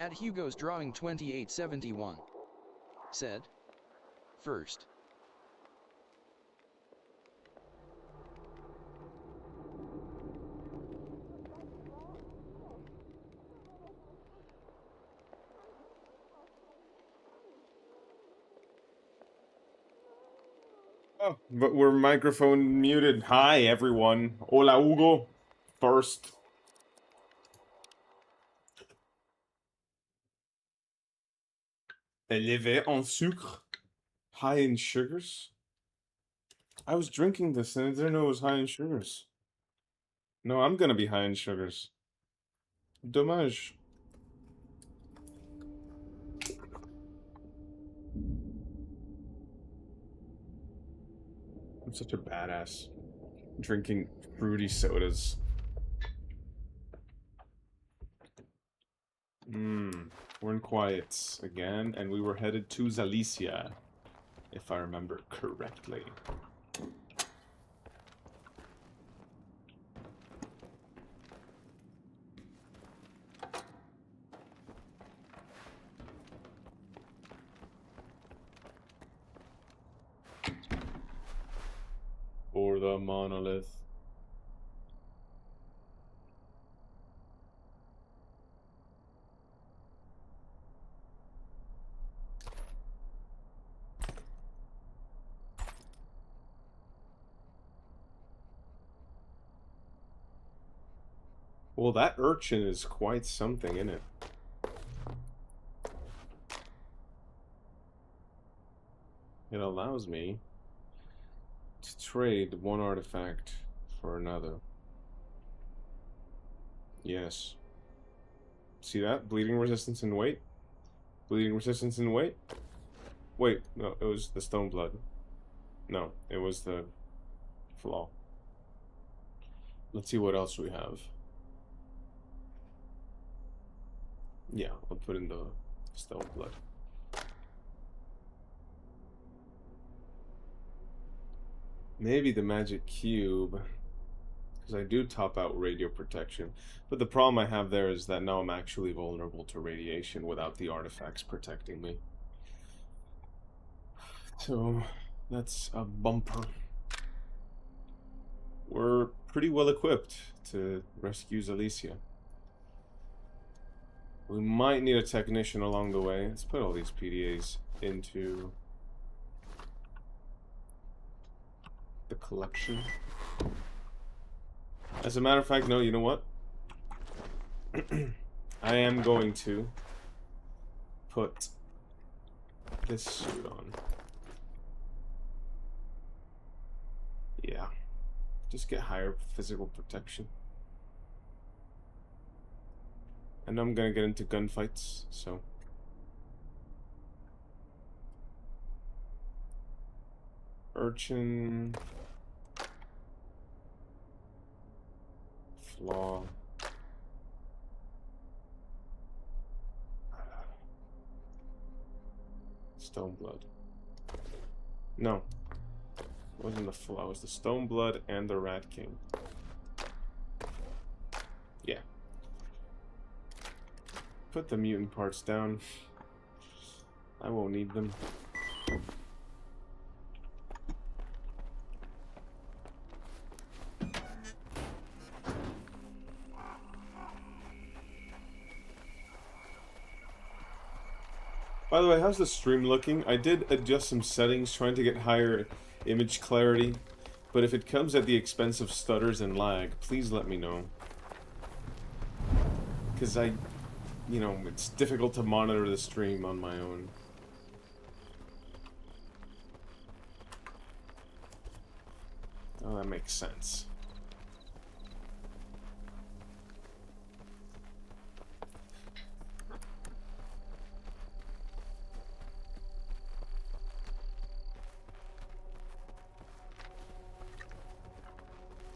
At Hugo's Drawing 2871. Said. First. Oh, but we're microphone muted. Hi, everyone. Hola, Hugo. First. Élevé en sucre. High in sugars? I was drinking this and I didn't know it was high in sugars. No, I'm gonna be high in sugars. Dommage. I'm such a badass. Drinking fruity sodas. We're in quiets again, and we were headed to Zalicia, if I remember correctly. Or the monolith. Well, that urchin is quite something, isn't it? It allows me to trade one artifact for another. Yes. See that? Bleeding resistance and weight? Bleeding resistance and weight? Wait, no, it was the stone blood. No, it was the flaw. Let's see what else we have. Yeah, I'll put in the stone blood. Maybe the magic cube, because I do top out radio protection. But the problem I have there is that now I'm actually vulnerable to radiation without the artifacts protecting me. So, that's a bumper. We're pretty well equipped to rescue Zalicia. We might need a technician along the way. Let's put all these PDAs into the collection. As a matter of fact, no, you know what? I am going to put this suit on. Yeah. Just get higher physical protection. And I'm gonna get into gunfights, so. Urchin. Flaw. Stoneblood. No. It wasn't the flaw, it was the Stoneblood and the Rat King. Yeah. Put the mutant parts down. I won't need them. By the way, how's the stream looking? I did adjust some settings trying to get higher image clarity, but if it comes at the expense of stutters and lag, please let me know. Because you know, it's difficult to monitor the stream on my own. Oh, that makes sense.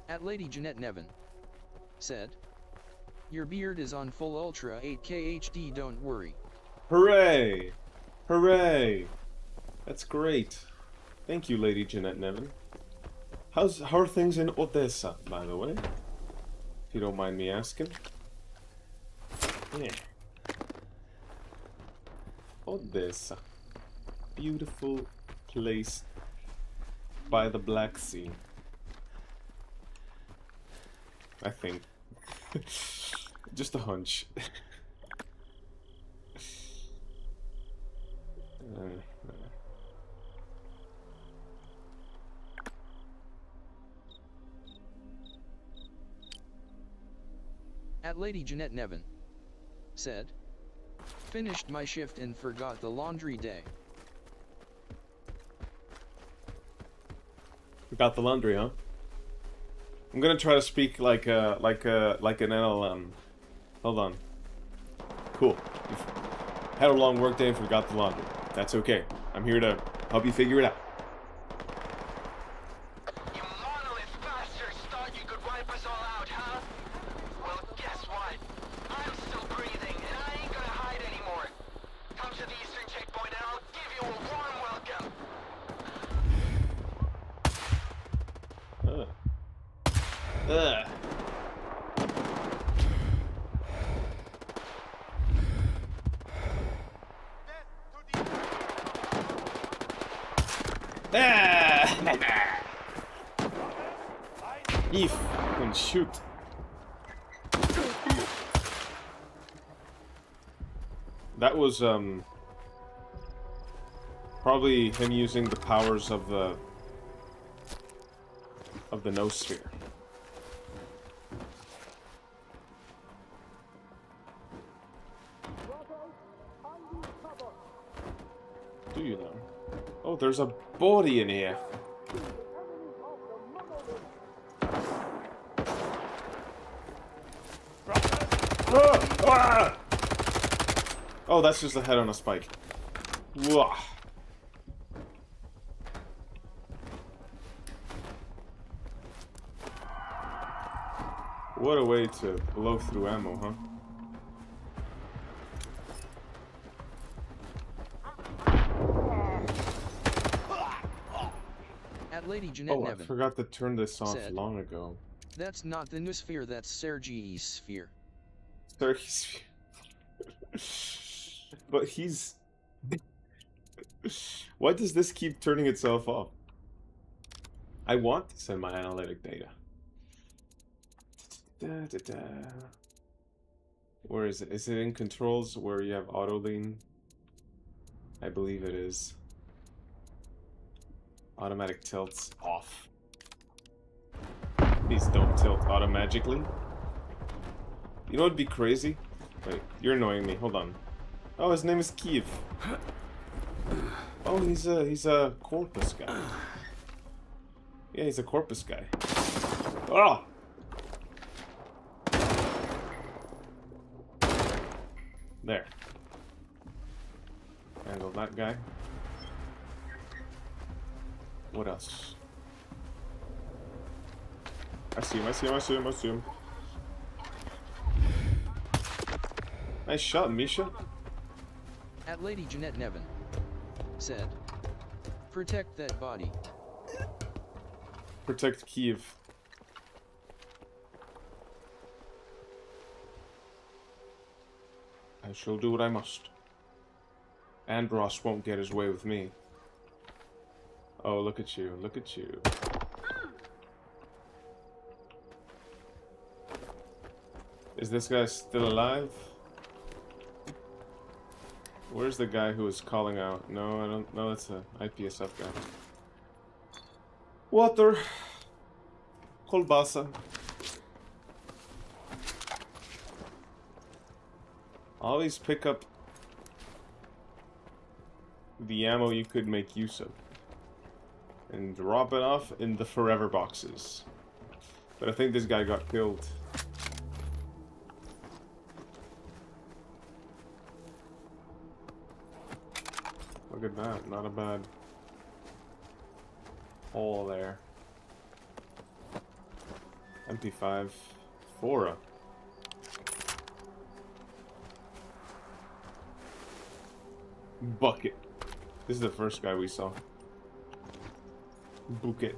At Lady Jeanette Nevin. Said. Your beard is on full ultra 8K HD, don't worry. Hooray! Hooray! That's great. Thank you, Lady Jeanette Nevin. How are things in Odessa, by the way? If you don't mind me asking. Yeah. Odessa. Beautiful place by the Black Sea. I think. Just a hunch. At Lady Jeanette Nevin. Said. Finished my shift and forgot the laundry day. Forgot the laundry, huh? I'm gonna try to speak like an NLM. Hold on. Cool. You've had a long workday and forgot the laundry. That's okay. I'm here to help you figure it out. You monolith bastards thought you could wipe us all out, huh? Well, guess what? I'm still breathing, and I ain't gonna hide anymore. Come to the eastern checkpoint, and I'll give you a warm welcome. Ugh. Eef, and shoot. That was probably him using the powers of the Noosphere. Do you know? Oh, there's a body in here. Oh, that's just a head on a spike. Wah. What a way to blow through ammo, huh? At Lady Jeanette Oh, I Nevin. forgot to turn this off Said. long ago. That's not the Noosphere, that's Sergei's sphere. Sergey's... But he's... Why does this keep turning itself off? I want to send my analytic data. Where is it? Is it in controls where you have auto lean? I believe it is. Automatic tilts off. Please don't tilt automatically. You know what'd be crazy? Wait, you're annoying me. Hold on. Oh, his name is Kiev. Oh, he's a corpus guy. Yeah, he's a corpus guy. Oh! There. Handle that guy. What else? I see him, I see him, I see him, I see him. Nice shot, Misha. At Lady Jeanette Nevin. Said. Protect that body. Protect Kiev. I shall do what I must. Andros won't get his way with me. Oh, look at you, look at you. Is this guy still alive? Where's the guy who was calling out? No, I don't know, that's a IPSF guy. Water. Kolbasa. Always pick up the ammo you could make use of. And drop it off in the forever boxes. But I think this guy got killed. Look at that, not a bad hole there. MP5 Fora. Bucket. This is the first guy we saw. Bucket.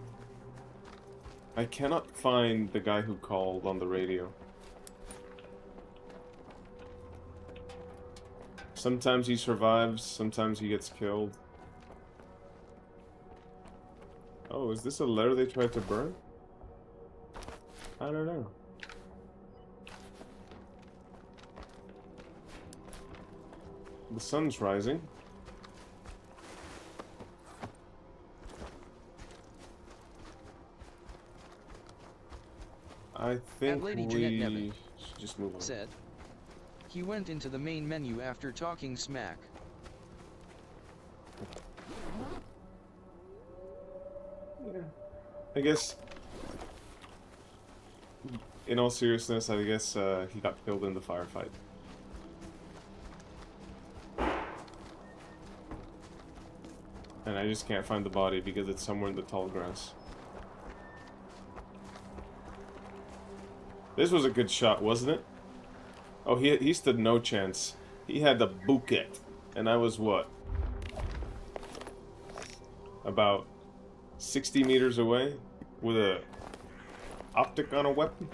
I cannot find the guy who called on the radio. Sometimes he survives, sometimes he gets killed. Oh, is this a letter they tried to burn? I don't know. The sun's rising. I think Lady we Jeanette Nevin should just move on. said. He went into the main menu after talking smack. Yeah. I guess, in all seriousness, I guess he got killed in the firefight. And I just can't find the body because it's somewhere in the tall grass. This was a good shot, wasn't it? Oh, he stood no chance. He had the bouquet. And I was what? About 60 meters away with a optic on a weapon?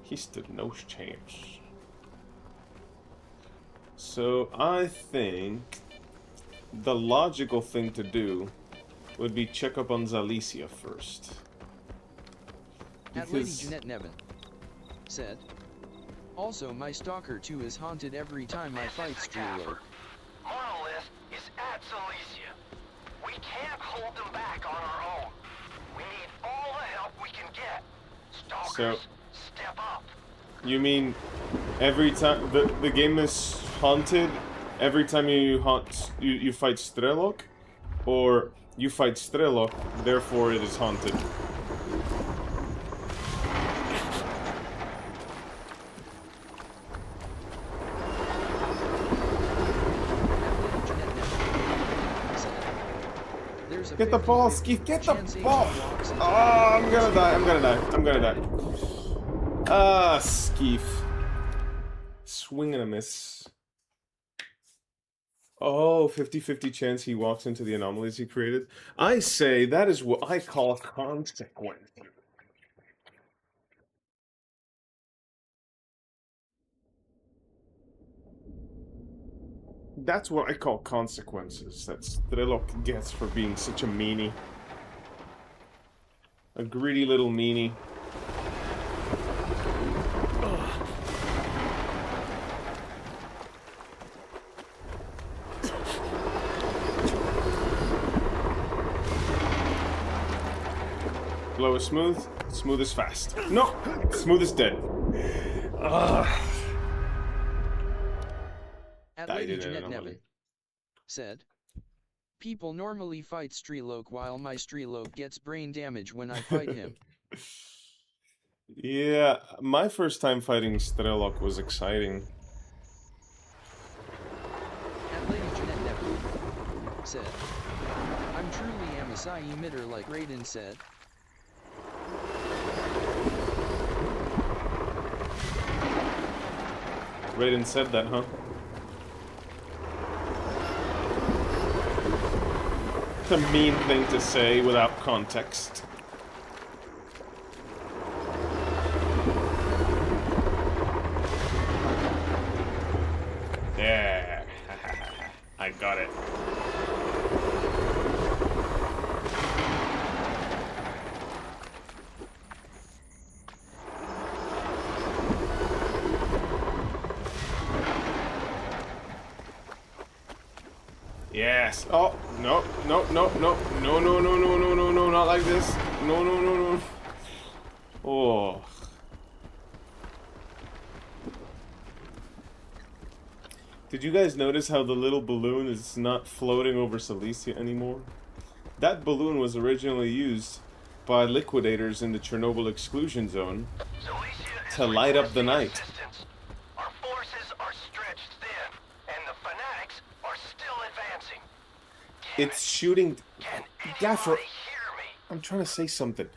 He stood no chance. So I think the logical thing to do would be check up on Zalicia first. Lady Jeanette Nevin said. Also, my Stalker 2 is haunted every time I fight Strelo. Monolith is at Zalicia. We can't hold them back on our own. We need all the help we can get. Stalkers, step up. You mean every time the game is haunted every time you fight Strelok? Or you fight Strelok, therefore it is haunted? Get the ball, Skeef, get the ball! Oh, I'm gonna die, I'm gonna die, I'm gonna die. Ah, Skeef. Swing and a miss. Oh, 50-50 chance he walks into the anomalies he created. I say that is what I call consequence. That's what I call consequences that Strelok gets for being such a meanie. A greedy little meanie. Blow is smooth, smooth is fast. No! Smooth is dead. Lady Jeanette Nevin said. People normally fight Strelok while my Strelok gets brain damage when I fight him. Yeah, my first time fighting Strelok was exciting. Lady Jeanette Nevin said. I'm truly am a Psy emitter like Raiden said. Raiden said that, huh? It's a mean thing to say without context. Yeah, I got it. Yes. Oh, no, no, no, no, no, no, no, no, no, no, no, not like this. No, no, no, no. Oh. Did you guys notice how the little balloon is not floating over Zalicia anymore? That balloon was originally used by liquidators in the Chernobyl exclusion zone to light up the night. Our forces are stretched thin, and the fanatics are still advancing. It's shooting... Gaffer, Hear me. I'm trying to say something.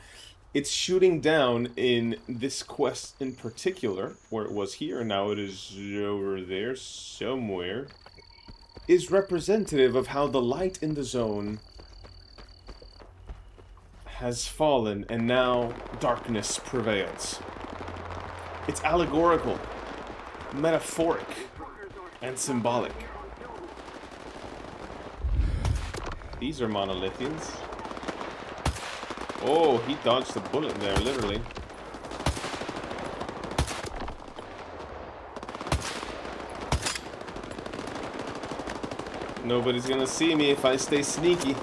It's shooting down in this quest in particular, where it was here, now it is over there somewhere, is representative of how the light in the zone has fallen and now darkness prevails. It's allegorical, metaphoric. And symbolic. These are monolithians. Oh, he dodged the bullet there, literally. Nobody's gonna see me if I stay sneaky.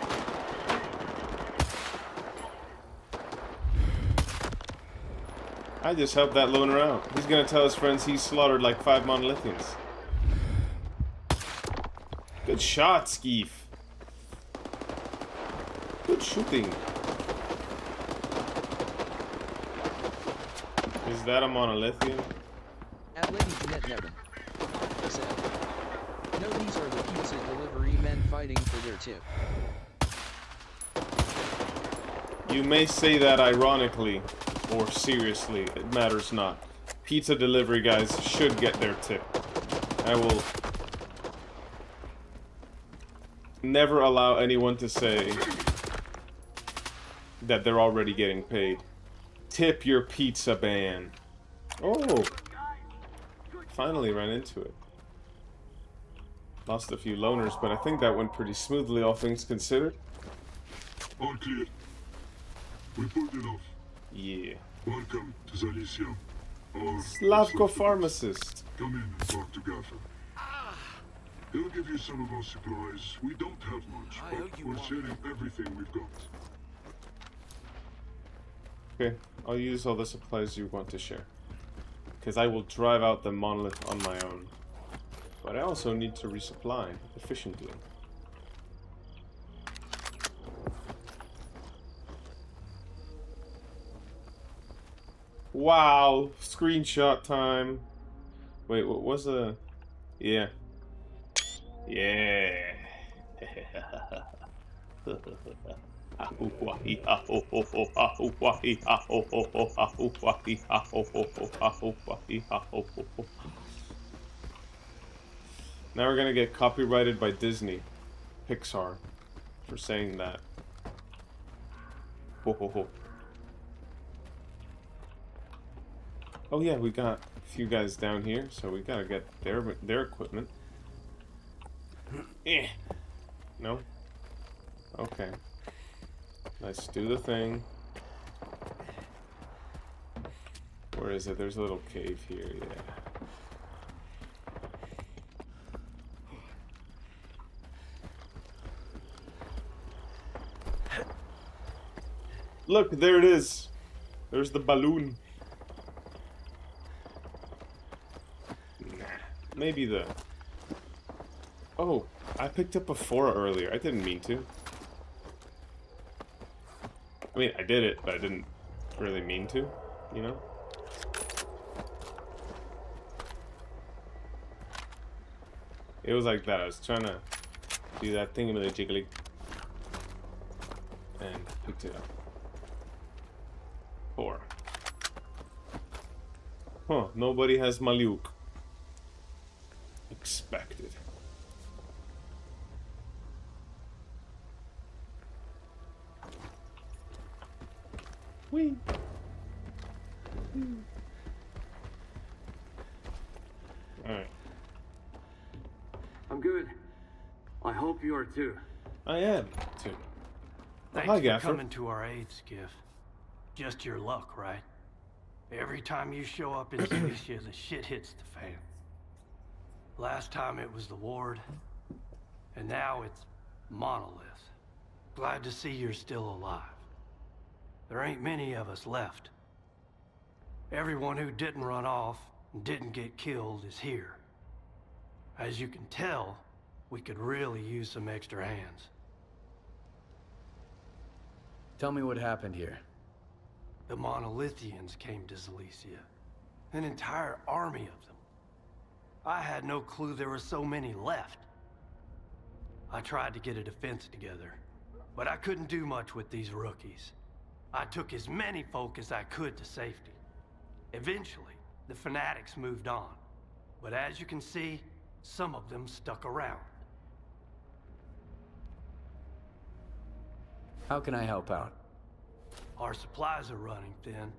I just helped that loner out. He's gonna tell his friends he slaughtered like 5 monolithians. Good shot, Skeef. Good shooting. Is that a monolithian? At Lady Jeanette Nevin said, "No, these are the pizza delivery men fighting for their tip." You may say that ironically or seriously, it matters not. Pizza delivery guys should get their tip. I will never allow anyone to say that they're already getting paid. Tip your pizza ban. Oh! Finally ran into it. Lost a few loners, but I think that went pretty smoothly, all things considered. All clear. We pulled it off. Yeah. Welcome to Zalicia. Our Slavko pharmacist. Come in and talk to Gaffer. He'll give you some of our supplies. We don't have much, but we're sharing everything we've got. Okay, I'll use all the supplies you want to share. Because I will drive out the monolith on my own. But I also need to resupply efficiently. Wow, screenshot time. Wait, what was the... Yeah. Yeah. Now we're gonna get copyrighted by Disney, Pixar, for saying that. Ho ho ho. Oh yeah, we got a few guys down here, so we gotta get their equipment. Eh. No? Okay. Let's do the thing. Where is it? There's a little cave here, yeah. Look, there it is. There's the balloon. Nah, maybe the... Oh, I picked up a Fora earlier. I didn't mean to. I mean, I did it, but I didn't really mean to, you know? It was like that. I was trying to do that thing with a jiggly. And picked it up. 4. Huh, nobody has Maluk. Expected. Whee! Alright. I'm good. I hope you are too. I am, too. Thanks Hi, for Gaffer. coming to our aid, Skiff. Just your luck, right? Every time you show up in Zalicia, the shit hits the fan. Last time it was the Ward, and now it's Monolith. Glad to see you're still alive. There ain't many of us left. Everyone who didn't run off and didn't get killed is here. As you can tell, we could really use some extra hands. Tell me what happened here. The Monolithians came to Zalicia. An entire army of them. I had no clue there were so many left. I tried to get a defense together, but I couldn't do much with these rookies. I took as many folk as I could to safety. Eventually, the fanatics moved on. But as you can see, some of them stuck around. How can I help out? Our supplies are running thin.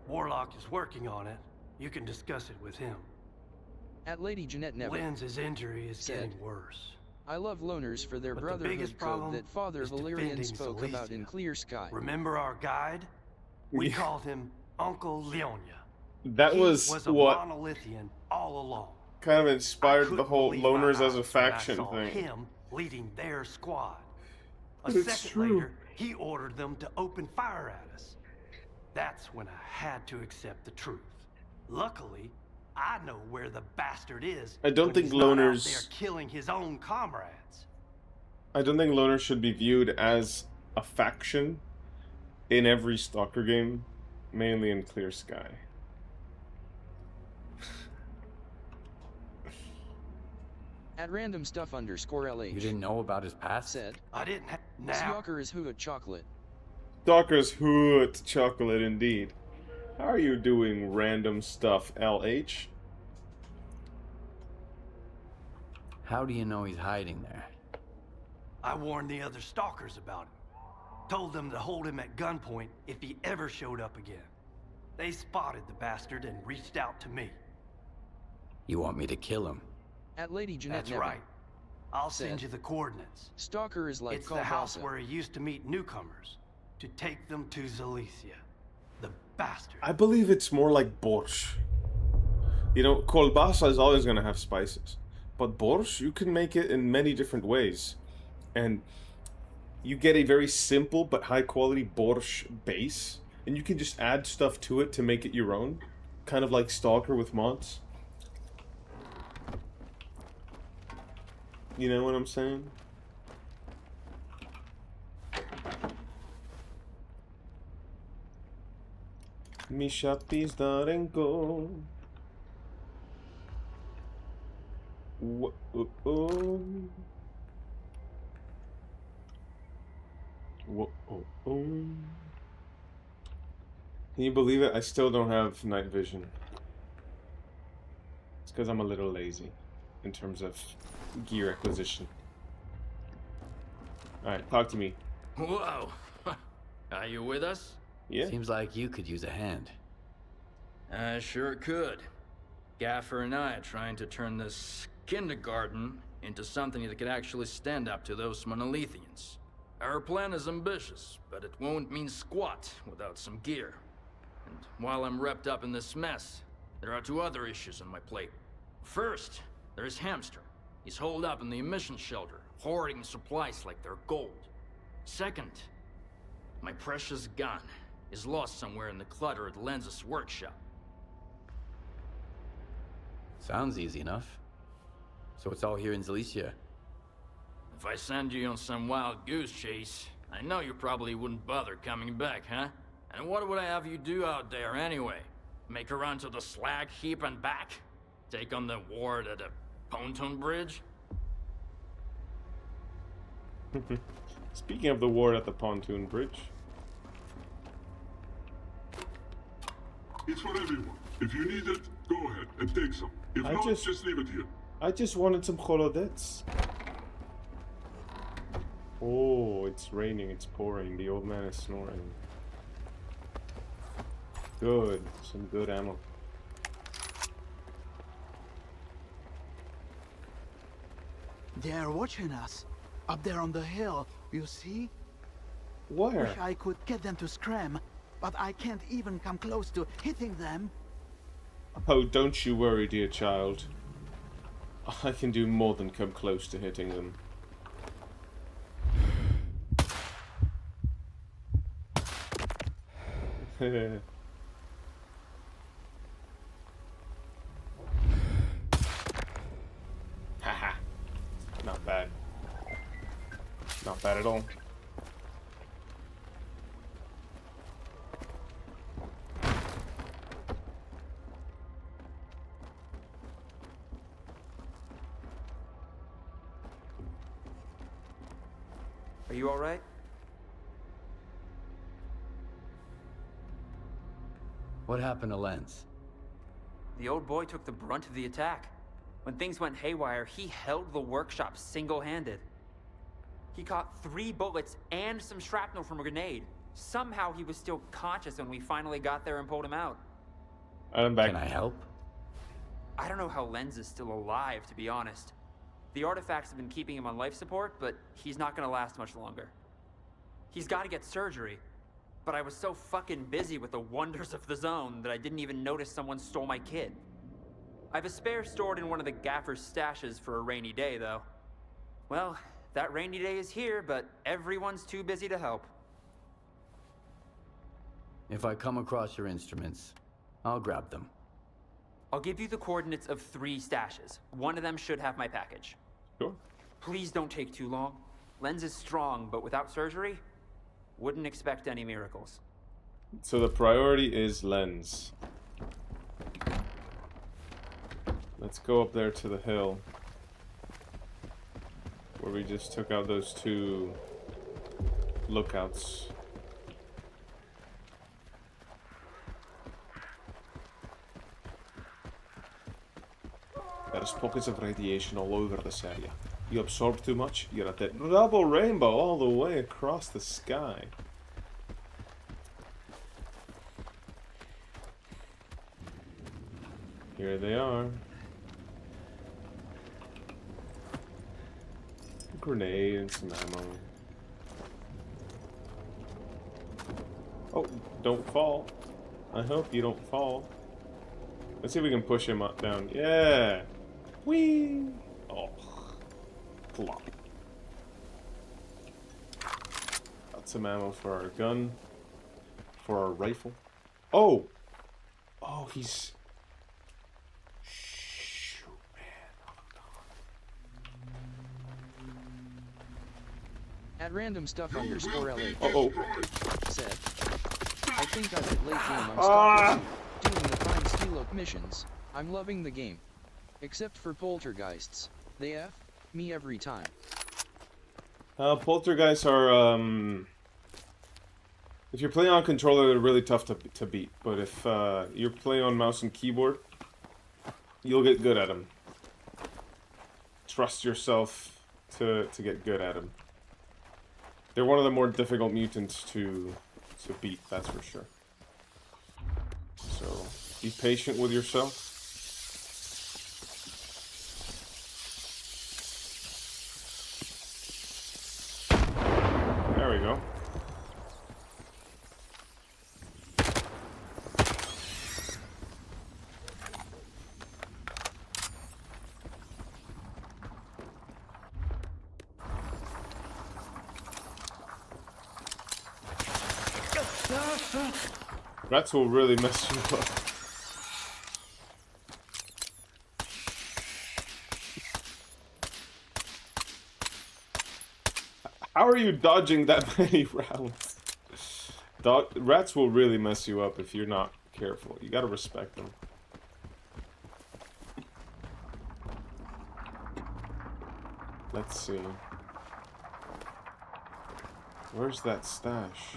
Warlock is working on it. You can discuss it with him. At Lady Jeanette Neville Lenz's injury is said, getting worse. I love loners for their But the brotherhood biggest code problem that Father is Valerian defending spoke about in Silesia. Clear Sky. Remember our guide? We Yeah. called him Uncle Leonia. That He was a what monolithian all along. kind of I inspired the couldn't whole believe my loners as a eyes when I faction saw thing. him leading their squad. A It's second true. later, he ordered them to open fire at us. That's when I had to accept the truth. Luckily, I know where the bastard is. I don't when think he's not out loners- there killing his own comrades. I don't think loners should be viewed as a faction in every Stalker game, mainly in Clear Sky. At random stuff _LH You didn't know about his past? said, I didn't have. Now, Stalker is who chocolate. Stalker's hood chocolate indeed. How are you doing, random stuff, LH? How do you know he's hiding there? I warned the other stalkers about him. Told them to hold him at gunpoint if he ever showed up again. They spotted the bastard and reached out to me. You want me to kill him? At Lady Jeanette That's Neville right. I'll send said, you the coordinates. Stalker is like It's the house Kalbasa. where he used to meet newcomers to take them to Silesia. The bastard. I believe it's more like borscht. You know, kolbasa is always going to have spices. But borscht, you can make it in many different ways. And you get a very simple but high quality borscht base. And you can just add stuff to it to make it your own. Kind of like Stalker with mods. You know what I'm saying? Misha Pizdarenko. Whoa. Can you believe it? I still don't have night vision. It's because I'm a little lazy in terms of gear acquisition. Alright, talk to me. Whoa! Are you with us? Yeah? Seems like you could use a hand. I sure could. Gaffer and I are trying to turn this kindergarten into something that could actually stand up to those monolithians. Our plan is ambitious, but it won't mean squat without some gear. And while I'm wrapped up in this mess, there are two other issues on my plate. First, there's Hamster. He's holed up in the emission shelter, hoarding supplies like they're gold. Second, my precious gun is lost somewhere in the clutter at Lenz's workshop. Sounds easy enough. So it's all here in Silesia. If I send you on some wild goose chase, I know you probably wouldn't bother coming back, huh? And what would I have you do out there anyway? Make a run to the slag heap and back? Take on the ward at a pontoon bridge? Speaking of the ward at the pontoon bridge. It's for everyone. If you need it, go ahead and take some. If I not, just- just leave it here. I just wanted some holodets. Oh, it's raining, it's pouring. The old man is snoring. Good. Some good ammo. They're watching us. Up there on the hill, you see? Where? Wish I could get them to scram, but I can't even come close to hitting them. Oh, don't you worry, dear child. I can do more than come close to hitting them. Haha. Not bad. Not bad at all. Are you alright? What happened to Lenz? The old boy took the brunt of the attack. When things went haywire, he held the workshop single-handed. He caught 3 bullets and some shrapnel from a grenade. Somehow he was still conscious when we finally got there and pulled him out. I'm back. Can I help? I don't know how Lenz is still alive, to be honest. The artifacts have been keeping him on life support, but he's not gonna last much longer. He's gotta get surgery, but I was so fucking busy with the wonders of the zone that I didn't even notice someone stole my kid. I have a spare stored in one of the gaffer's stashes for a rainy day, though. Well, that rainy day is here, but everyone's too busy to help. If I come across your instruments, I'll grab them. I'll give you the coordinates of 3 stashes. One of them should have my package. Sure. Please don't take too long. Lenz is strong, but without surgery, wouldn't expect any miracles. So the priority is Lenz. Let's go up there to the hill where we just took out those 2 lookouts. There's pockets of radiation all over this area. You absorb too much, you're at that double rainbow all the way across the sky. Here they are. Grenade and some ammo. Oh, don't fall. I hope you don't fall. Let's see if we can push him up down. Yeah! Whee! Oh. Plop. Got some ammo for our gun. For our rifle. Oh! Oh, he's... Shoot, man. At random stuff underscore LA Uh-oh. said, I think I've hit late game. I'm stuck doing the fine Steelok missions. I'm loving the game. Except for poltergeists. They F me every time. Poltergeists are, if you're playing on controller, they're really tough to beat. But if you're playing on mouse and keyboard, you'll get good at them. Trust yourself to get good at them. They're one of the more difficult mutants to beat, that's for sure. So, be patient with yourself. There we go. Rats will really mess you up. How are you dodging that many rounds? Rats will really mess you up if you're not careful. You gotta respect them. Let's see. Where's that stash?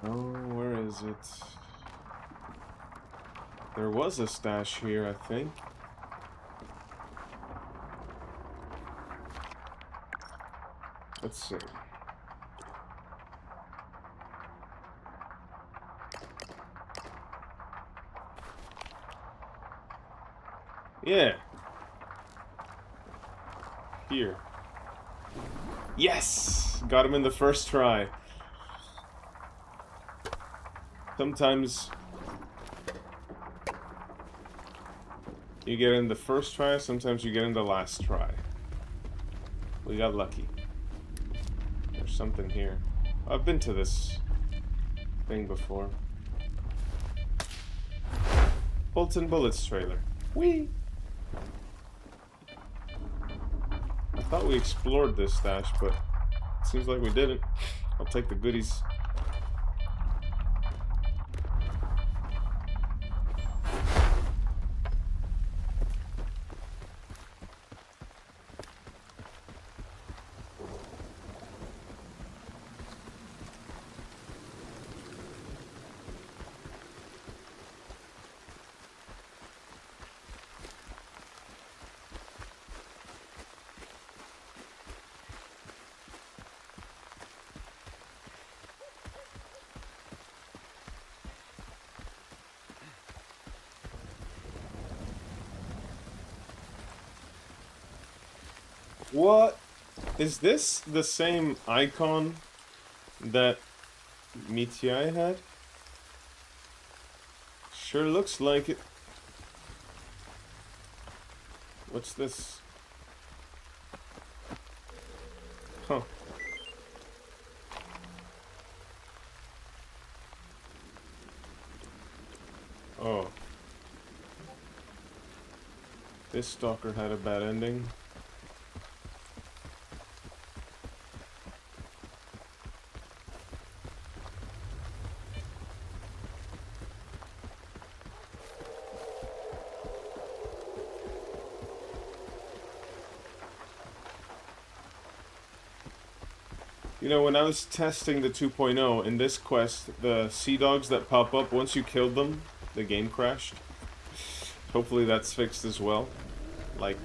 Oh, where is it? There was a stash here, I think. Let's see. Yeah. Here. Yes! Got him in the first try. Sometimes you get in the first try, sometimes you get in the last try. We got lucky. There's something here. I've been to this thing before. Bolts and Bullets trailer. Whee! I thought we explored this stash, but it seems like we didn't. I'll take the goodies. What? Is this the same icon that Mitiai had? Sure looks like it. What's this? Huh. Oh. This stalker had a bad ending. You know, when I was testing the 2.0 in this quest, the sea dogs that pop up, once you killed them, the game crashed. Hopefully that's fixed as well. Like,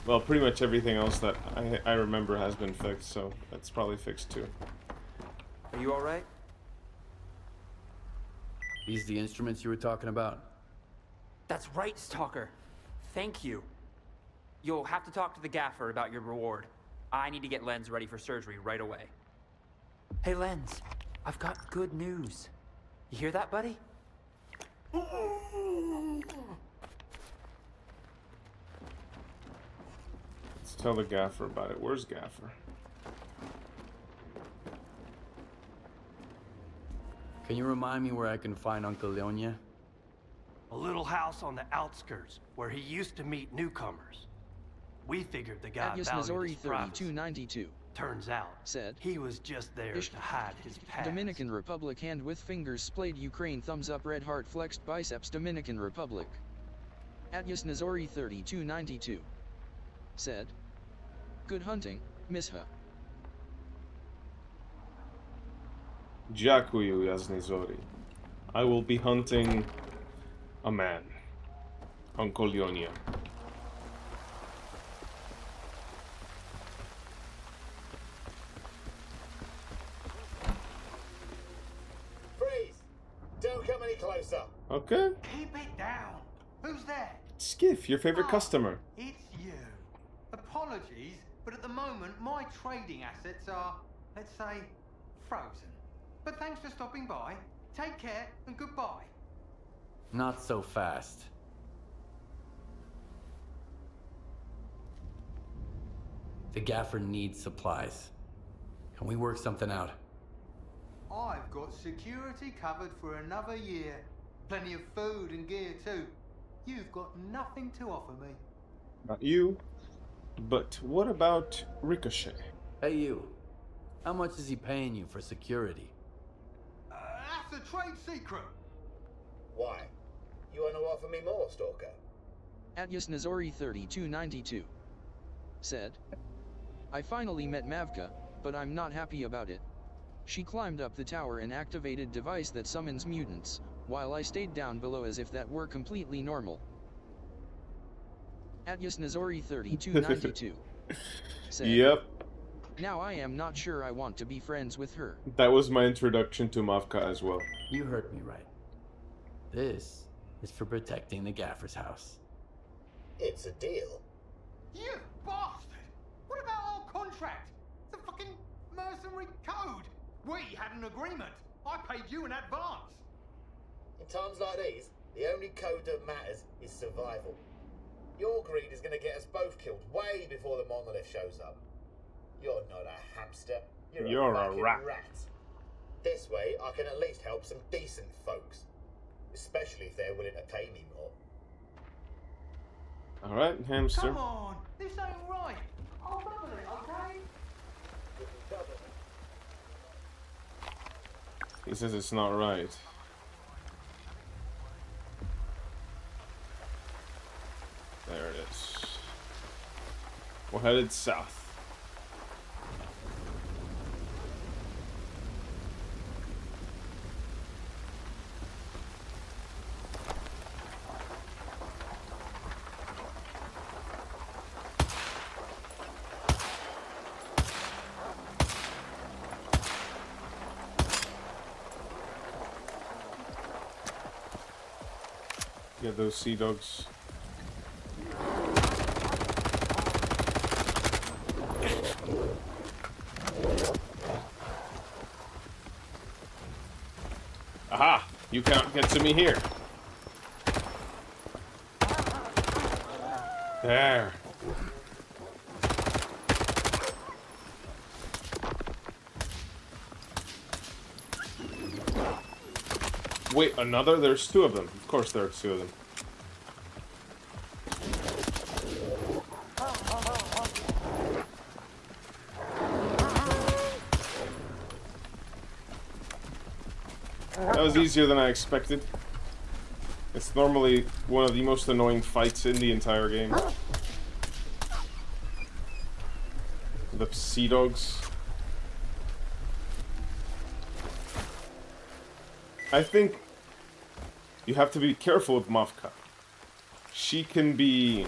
well, pretty much everything else that I remember has been fixed, so that's probably fixed too. Are you alright? These the instruments you were talking about? That's right, Stalker. Thank you. You'll have to talk to the gaffer about your reward. I need to get Lenz ready for surgery right away. Hey, Lenz. I've got good news. You hear that, buddy? Let's tell the gaffer about it. Where's Gaffer? Can you remind me where I can find Uncle Leonia? A little house on the outskirts where he used to meet newcomers. We figured the guy Adius valued Nazori his privacy. 3292 Turns out, said he was just there Ish- to hide his past. Dominican Republic hand with fingers splayed Ukraine thumbs up red heart flexed biceps Dominican Republic. Adius Nazori 3292 said good hunting, Misha. Dziękuję, Jasnizori. I will be hunting a man. Uncle Leonia. Freeze! Don't come any closer. Okay. Keep it down. Who's there? Skiff, your favorite customer. It's you. Apologies, but at the moment my trading assets are, let's say, frozen. But thanks for stopping by. Take care and goodbye. Not so fast. The gaffer needs supplies. Can we work something out? I've got security covered for another year. Plenty of food and gear too. You've got nothing to offer me. Not you. But what about Ricochet? Hey you, how much is he paying you for security? That's a trade secret. Why? You want to offer me more, Stalker? Adius Nazori 3292 said I finally met Mavka, but I'm not happy about it. She climbed up the tower and activated device that summons mutants, while I stayed down below as if that were completely normal. Adius Nazori 3292 said, Yep. Now I am not sure I want to be friends with her. That was my introduction to Mavka as well. You heard me right. This is for protecting the gaffer's house. It's a deal. You bastard! What about our contract? The fucking mercenary code. We had an agreement. I paid you in advance. In times like these, the only code that matters is survival. Your greed is going to get us both killed way before the monolith shows up. You're not a hamster. You're a fucking rat. This way, I can at least help some decent folks. Especially if they're willing to pay me more. Alright, hamster. Come on, this ain't right. I'll double it, okay? He says it's not right. There it is. We're headed south. Get those sea dogs. Aha! You can't get to me here. There. Wait, another? There's two of them. Of course there are two of them. That was easier than I expected. It's normally one of the most annoying fights in the entire game. The sea dogs. I think you have to be careful with Mavka. She can be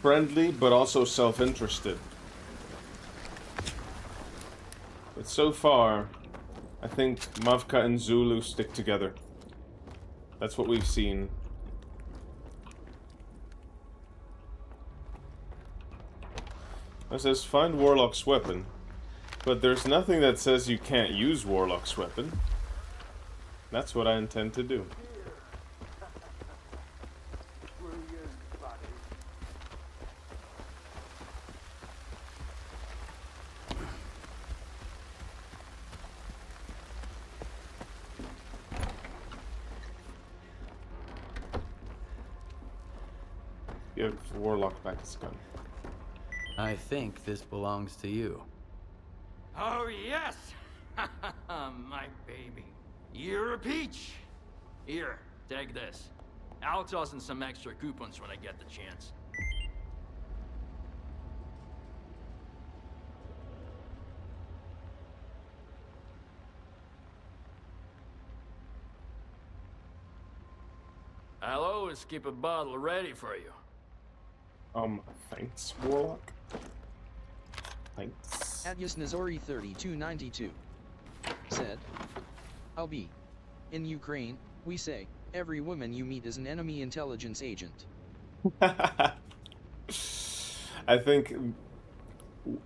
friendly, but also self-interested. But so far, I think Mavka and Zulu stick together. That's what we've seen. It says find Warlock's weapon, but there's nothing that says you can't use Warlock's weapon. That's what I intend to do. Give Warlock back his gun. I think this belongs to you. Oh, yes! My baby. You're a peach! Here, take this. I'll toss in some extra coupons when I get the chance. I'll always keep a bottle ready for you. Thanks, Warlock. Thanks. Adyas Nazori 3292 said, I'll be. In Ukraine, we say, every woman you meet is an enemy intelligence agent. I think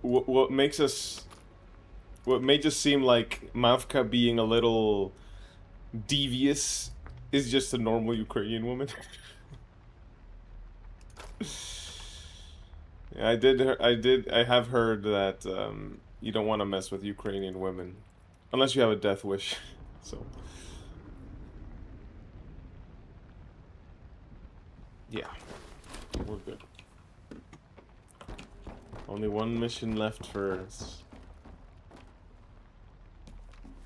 what makes us... What may just seem like Mavka being a little devious is just a normal Ukrainian woman. I have heard that you don't want to mess with Ukrainian women unless you have a death wish. So yeah, we're good. Only one mission left for us.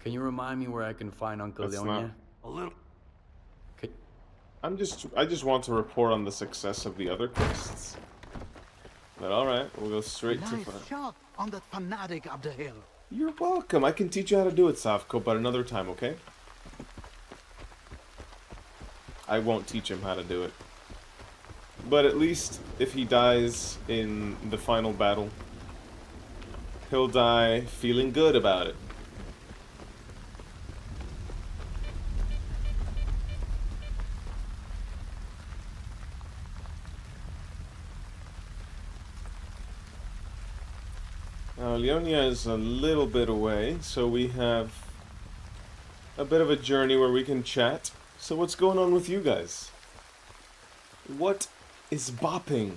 Can you remind me where I can find Uncle Leonia? A little. I just want to report on the success of the other quests. But alright, we'll go straight to Nice shot on that fanatic up the hill. You're welcome. I can teach you how to do it, Savko, but another time, okay? I won't teach him how to do it. But at least if he dies in the final battle, he'll die feeling good about it. Now, Leonia is a little bit away, so we have a bit of a journey where we can chat. So what's going on with you guys? What is bopping?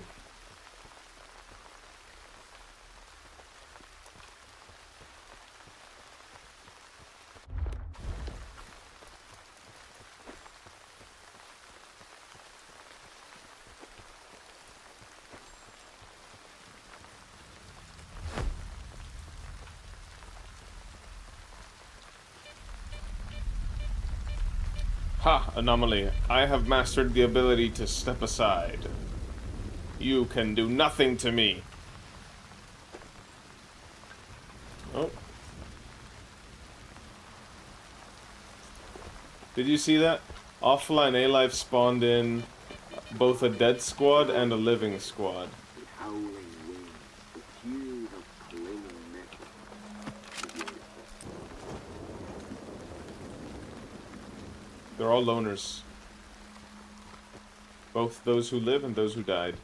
Ha, Anomaly. I have mastered the ability to step aside. You can do nothing to me. Oh. Did you see that? Offline A-Life spawned in both a dead squad and a living squad. They're all loners. Both those who live and those who died.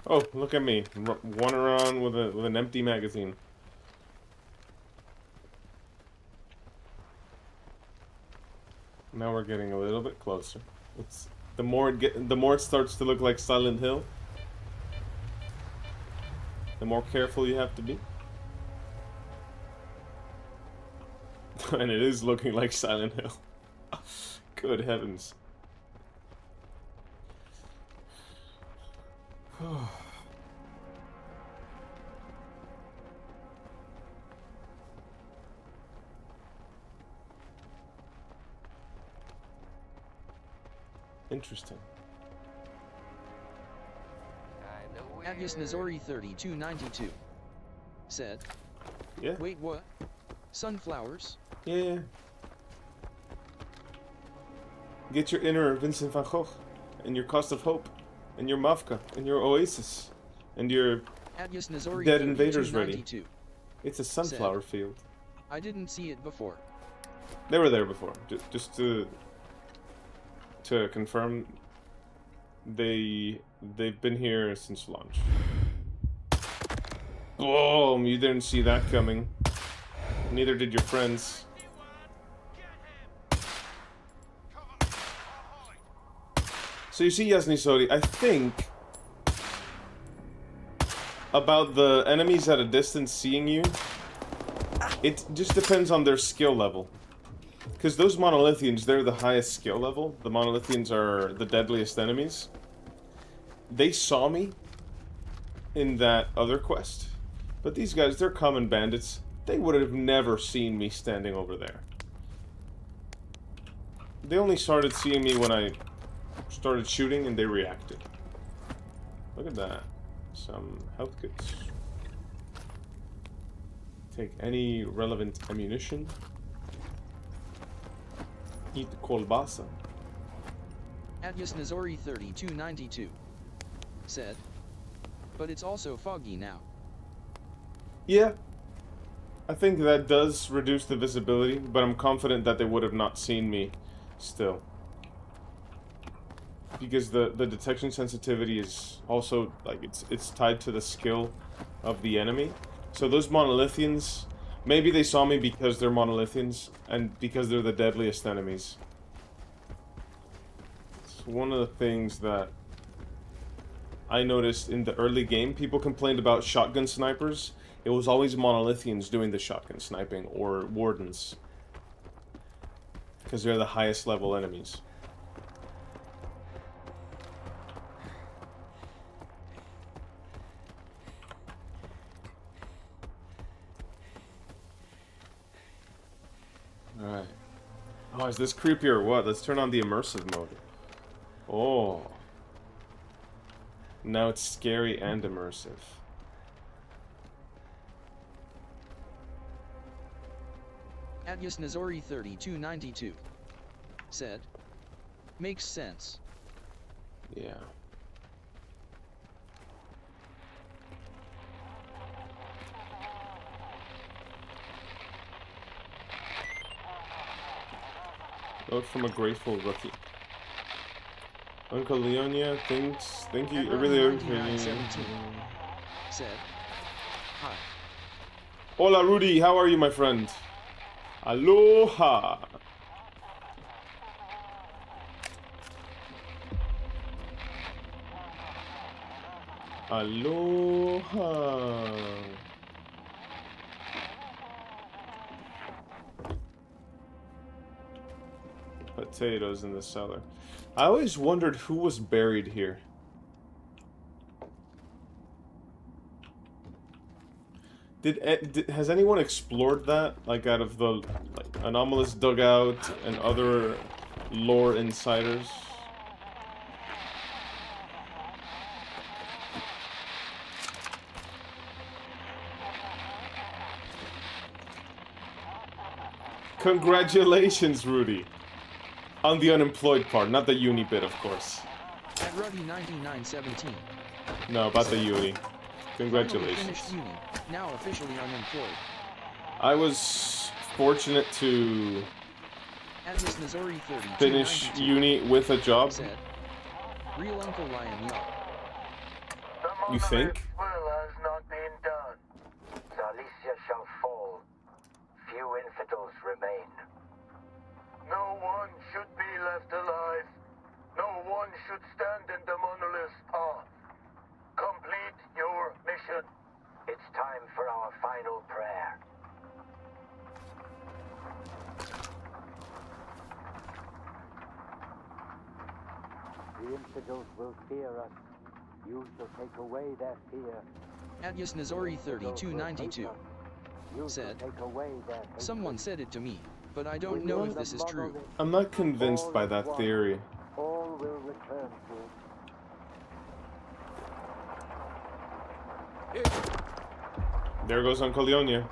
Oh, look at me, one around with an empty magazine. Now we're getting a little bit closer. It's the more it starts to look like Silent Hill, the more careful you have to be. And it is looking like Silent Hill. Good heavens. Interesting. Agius Nazori 3292 said, yeah. Wait, what? Sunflowers? Yeah. Get your inner Vincent van Gogh, and your Cost of Hope, and your Mavka, and your Oasis, and your Dead Invaders ready. It's a sunflower field. I didn't see it before. They were there before. Just to confirm, they've been here since launch. Boom! You didn't see that coming. Neither did your friends. So you see, Yasnisori, I think about the enemies at a distance seeing you, it just depends on their skill level. Because those Monolithians, they're the highest skill level. The Monolithians are the deadliest enemies. They saw me in that other quest. But these guys, they're common bandits. They would have never seen me standing over there. They only started seeing me when I started shooting and they reacted. Look at that. Some health kits. Take any relevant ammunition. Eat the kolbasa. Agius Nazori 3292 said, but it's also foggy now. Yeah. I think that does reduce the visibility, but I'm confident that they would have not seen me still. Because the detection sensitivity is also, like, it's tied to the skill of the enemy. So those Monolithians, maybe they saw me because they're Monolithians, and because they're the deadliest enemies. It's one of the things that I noticed in the early game. People complained about shotgun snipers. It was always Monolithians doing the shotgun sniping, or Wardens. Because they're the highest level enemies. Alright. Oh, is this creepy or what? Let's turn on the immersive mode. Oh. Now it's scary and immersive. Agius Nazori 3292 said, makes sense. Yeah. Note from a grateful rookie. Uncle Leonia, thank you. I really appreciate said, hi. Hola, Rudy. How are you, my friend? Aloha. Aloha. Potatoes in the cellar. I always wondered who was buried here. Has anyone explored that? Like, out of the anomalous dugout and other lore insiders? Congratulations, Rudy. On the unemployed part, not the uni bit, of course. At Ruddy 9917. No, about the uni. Congratulations. Finished uni, now officially unemployed. I was fortunate to finish uni with a job. Said, real Uncle Lion, y'all. The You think? Will has not been done. Zalicia shall fall. Few infidels remain. No one should be left alive. No one should stand in the monolith's path. Complete your mission. It's time for our final prayer. The infidels will fear us. You shall take away their fear. Atyus Nazori 3292 said, someone said it to me, but I don't know if this is true. I'm not convinced by that theory. All will return to There goes Uncle Leonia.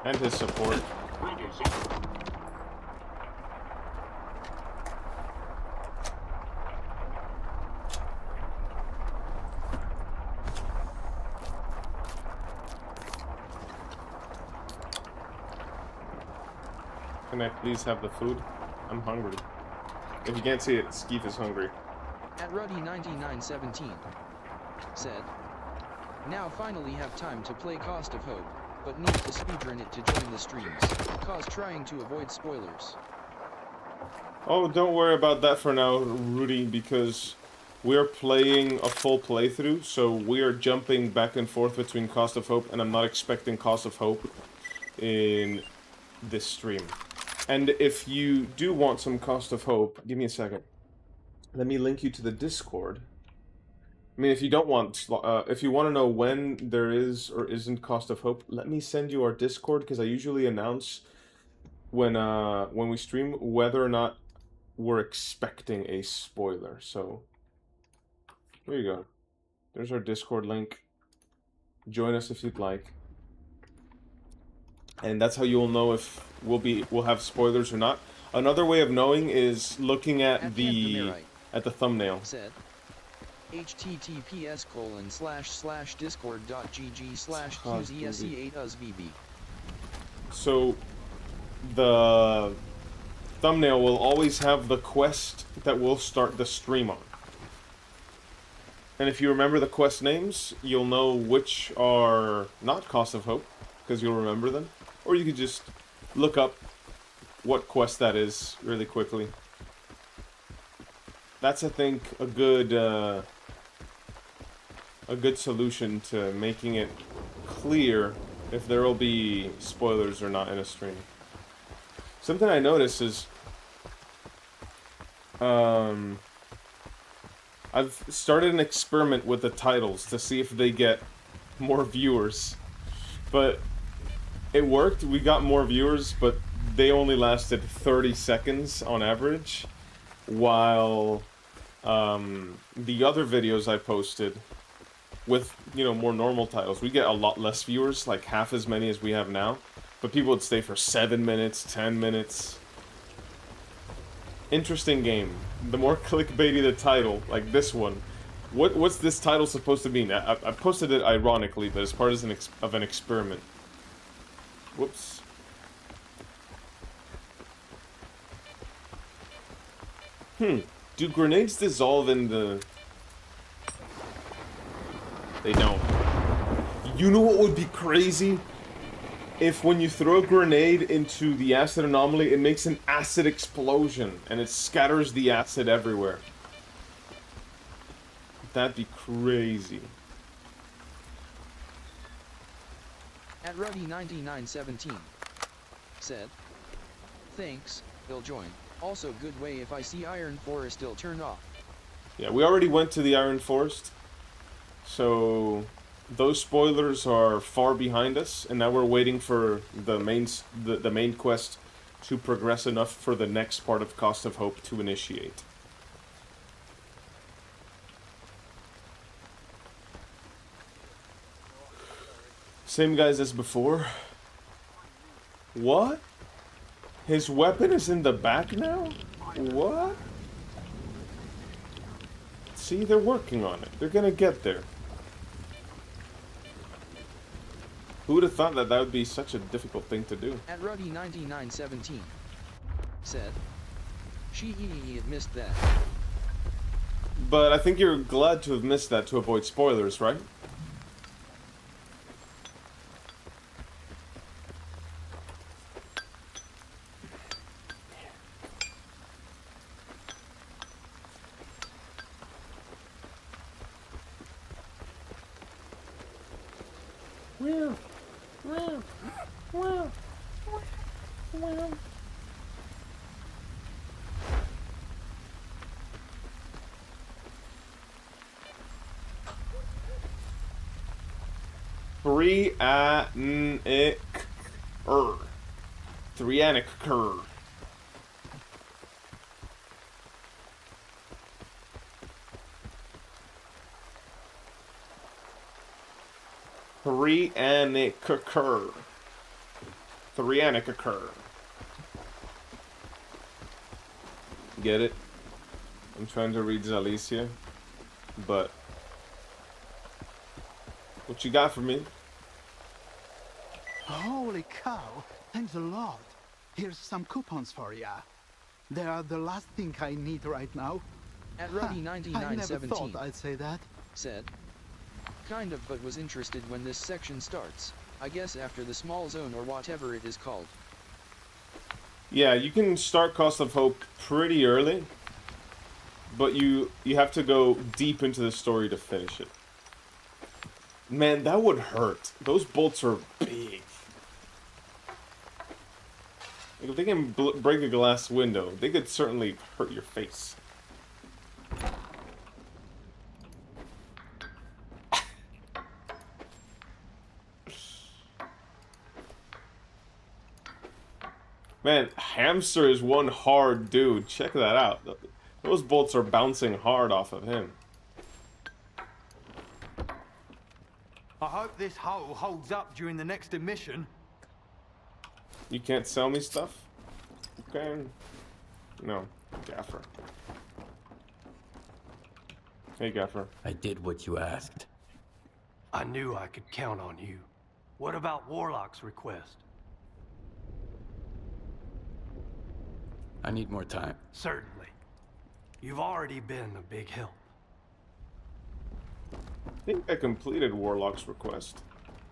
And his support. Can I please have the food? I'm hungry. If you can't see it, Skeef is hungry. At Ruddy9917 said, now finally have time to play Cost of Hope, but need to speedrun it to join the streams, cause trying to avoid spoilers. Oh, don't worry about that for now, Rudy, because we're playing a full playthrough, so we are jumping back and forth between Cost of Hope, and I'm not expecting Cost of Hope in this stream. And if you do want some Cost of Hope, give me a second. Let me link you to the Discord. I mean, if you don't want, if you want to know when there is or isn't Cost of Hope, let me send you our Discord, because I usually announce when we stream whether or not we're expecting a spoiler. So there you go. There's our Discord link. Join us if you'd like. And that's how you'll know if we'll have spoilers or not. Another way of knowing is looking at the thumbnail. Said, https://discord.gg/qzse8usvb. So the thumbnail will always have the quest that we'll start the stream on. And if you remember the quest names, you'll know which are not Cost of Hope, because you'll remember them. Or you could just look up what quest that is really quickly. That's, I think, a good solution to making it clear if there will be spoilers or not in a stream. Something I noticed is I've started an experiment with the titles to see if they get more viewers, but it worked. We got more viewers, but they only lasted 30 seconds on average, while the other videos I posted with, you know, more normal titles, we get a lot less viewers, like half as many as we have now, but people would stay for 7 minutes, 10 minutes. Interesting game. The more clickbaity the title, like this one, what's this title supposed to mean? I posted it ironically, but as part of an experiment. Whoops. Do grenades dissolve in the... They don't. You know what would be crazy? If when you throw a grenade into the acid anomaly, it makes an acid explosion, and it scatters the acid everywhere. That'd be crazy. At Ruddy9917 said, thanks, they'll join. Also good way if I see Iron Forest still turn off. Yeah, we already went to the Iron Forest, so those spoilers are far behind us, and now we're waiting for the main quest to progress enough for the next part of Cost of Hope to initiate. Same guys as before. What? His weapon is in the back now? What? See, they're working on it. They're gonna get there. Who would have thought that that would be such a difficult thing to do? At Ruddy9917 said, She missed that. But I think you're glad to have missed that to avoid spoilers, right? Three-anic-cur. Three-anic-cur. Three-anic-cur. Get it? I'm trying to read Zalicia, but what you got for me? Holy cow! Thanks a lot. Here's some coupons for ya. They are the last thing I need right now. At Ruddy I never 9917 thought I'd say that. said, kind of, but was interested when this section starts. I guess after the small zone or whatever it is called. Yeah, you can start Cost of Hope pretty early, but you have to go deep into the story to finish it. Man, that would hurt. Those bolts are big. Like, if they can break a glass window, they could certainly hurt your face. Man, Hamster is one hard dude. Check that out. Those bolts are bouncing hard off of him. I hope this hole holds up during the next emission. You can't sell me stuff? Okay. No, Gaffer. Hey, Gaffer. I did what you asked. I knew I could count on you. What about Warlock's request? I need more time. Certainly. You've already been a big help. I think I completed Warlock's request.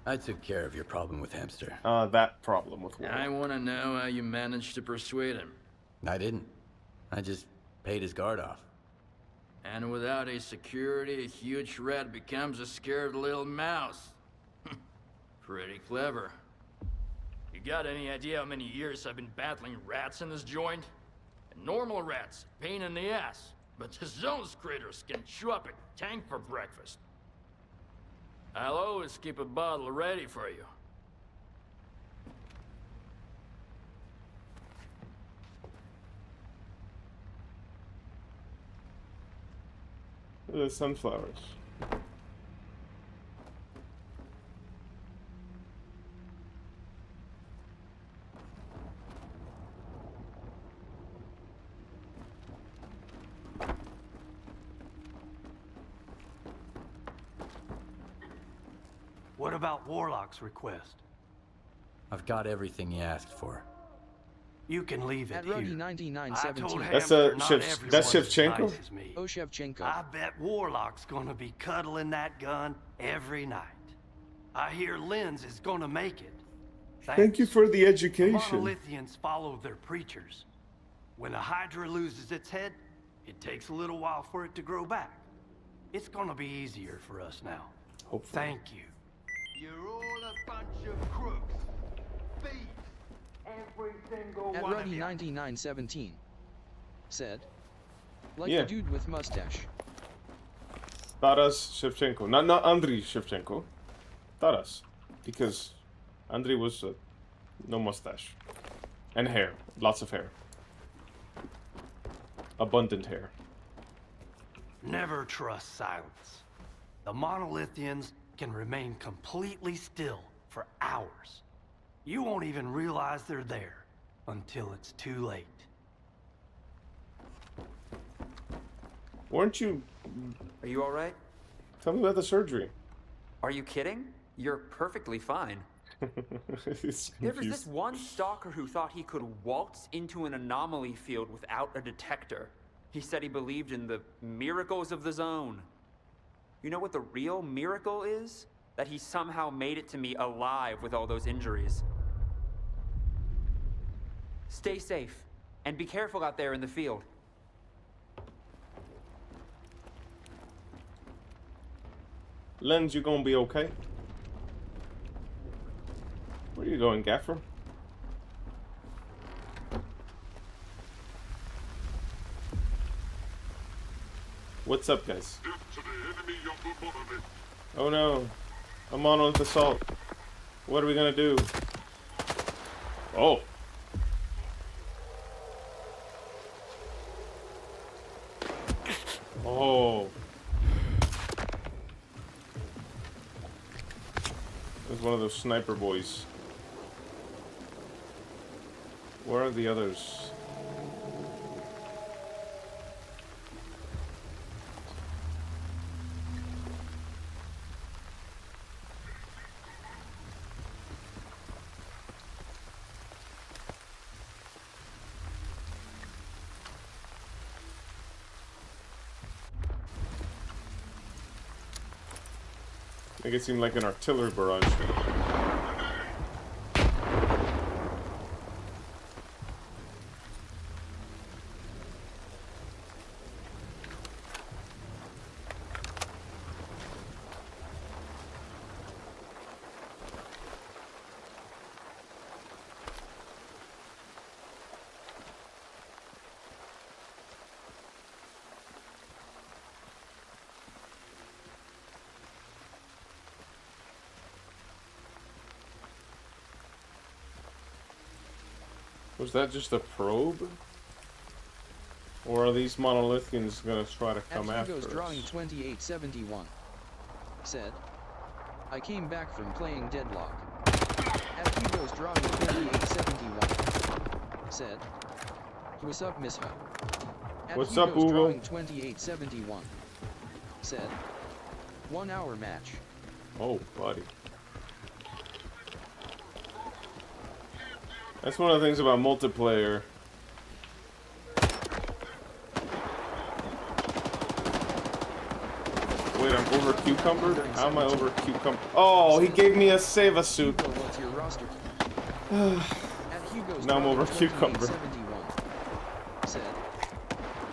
I took care of your problem with Hamster. That problem with Warlock. I want to know how you managed to persuade him. I didn't. I just paid his guard off. And without a security, a huge rat becomes a scared little mouse. Pretty clever. You got any idea how many years I've been battling rats in this joint? And normal rats, pain in the ass. But the zone's critters can chew up a tank for breakfast. I'll always keep a bottle ready for you. The sunflowers. What about Warlock's request? I've got everything he asked for. You can leave it At here. Ruddy 9917. That's Shevchenko? Nice as me. Oh, Shevchenko. I bet Warlock's gonna be cuddling that gun every night. I hear Linz is gonna make it. Thank you for the education. Monolithians follow their preachers. When a Hydra loses its head, it takes a little while for it to grow back. It's gonna be easier for us now. Hopefully. Thank you. You're all a bunch of crooks. Thieves. Every single At one Ruddy of you. 9917 said, like Yeah. the dude with mustache. Taras Shevchenko. Not Andriy Shevchenko. Taras. Because Andriy was no mustache. And hair. Lots of hair. Abundant hair. Never trust silence. The Monolithians can remain completely still for hours. You won't even realize they're there until it's too late. Weren't you... Are you alright? Tell me about the surgery. Are you kidding? You're perfectly fine. There was this one stalker who thought he could waltz into an anomaly field without a detector. He said he believed in the miracles of the zone. You know what the real miracle is? That he somehow made it to me alive with all those injuries. Stay safe, and be careful out there in the field. Lens, you gonna be okay? Where are you going, Gaffer? What's up, guys? Oh no, a monolith assault. What are we gonna do? Oh. Oh. There's one of those sniper boys. Where are the others? Make it seem like an artillery barrage. Was that just a probe? Or are these monolithians gonna try to come after us? Drawing 2871 said, I came back from playing Deadlock. At Hugo's Drawing 2871 said, what's up, Misha? At What's Hugo's up, Hugo? Drawing 2871 said, 1 hour match. Oh, buddy. That's one of the things about multiplayer. Wait, I'm over cucumbered? How am I over cucumbered? Oh, he gave me a Seva suit. What's your roster? Now I'm over cucumbered. Said,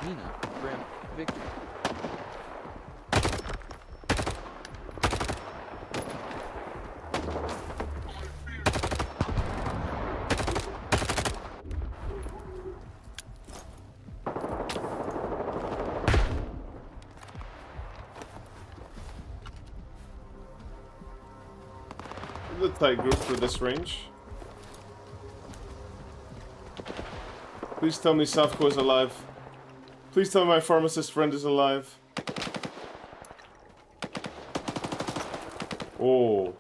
Nina, Graham, Victor. The tight group for this range. Please tell me Safko is alive. Please tell me my pharmacist friend is alive. Oh.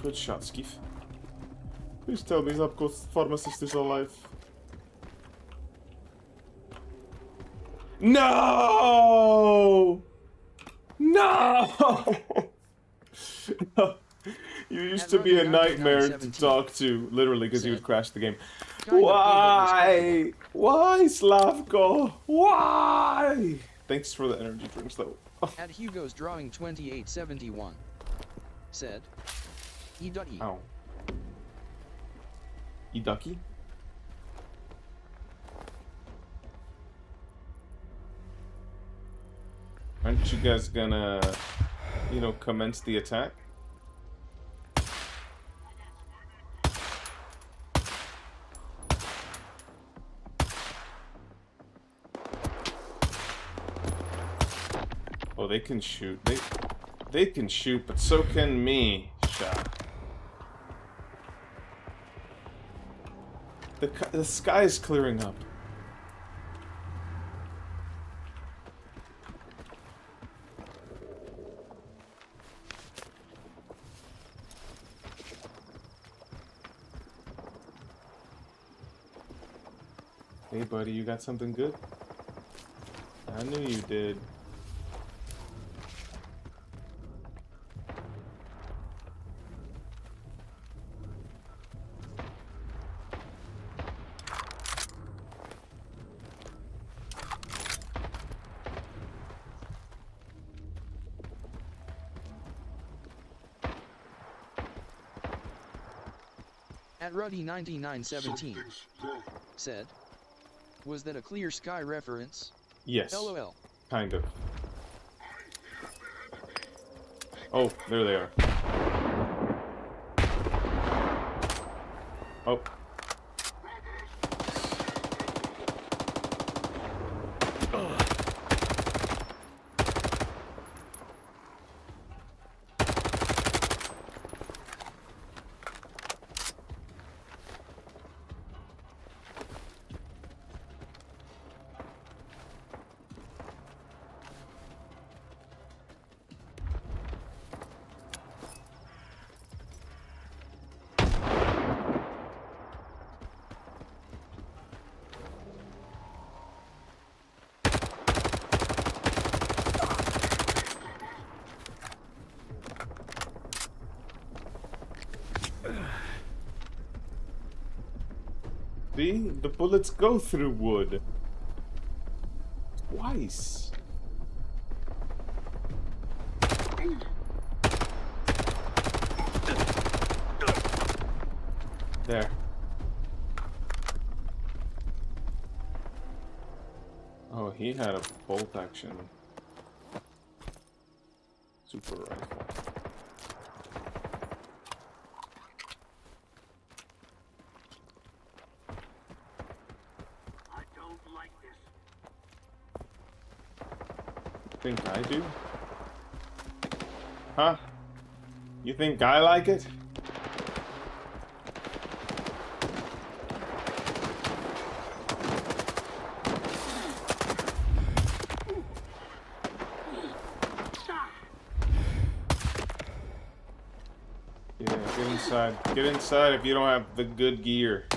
Good shot, Skeef. Please tell me Zapko's pharmacist is alive. No! No! You used to be a nightmare to talk to, literally, because you would crash the game. Why? Why, Slavko? Why? Thanks for the energy drinks, though. At Hugo's Drawing 2871 said, E.E. Ow. E-Ducky? Aren't you guys gonna, you know, commence the attack? Oh, they can shoot. They can shoot, but so can me. Shot. The sky is clearing up. Hey buddy, you got something good? I knew you did. At Ruddy9917 said, "Was that a Clear Sky reference?" Yes. LOL. Kind of. Oh, there they are. Oh. See? The bullets go through wood. Twice. There. Oh, he had a bolt action super rifle. Think I do? Huh? You think I like it? Yeah, get inside. Get inside if you don't have the good gear.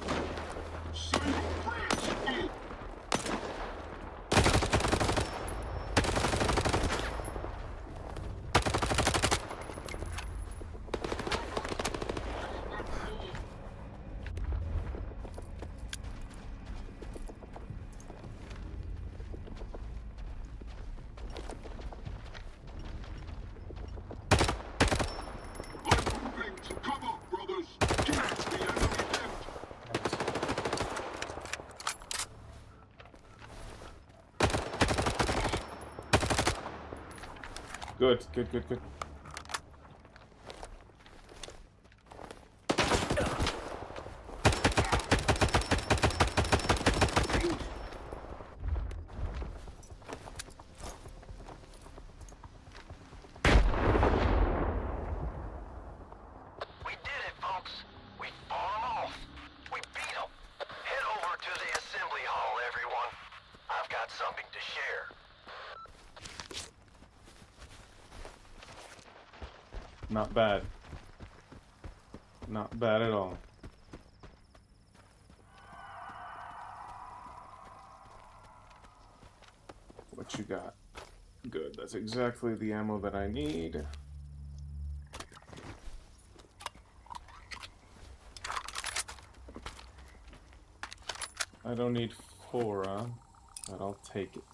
Good, good, good, good. Not bad. Not bad at all. What you got? Good, that's exactly the ammo that I need. I don't need 4, but I'll take it.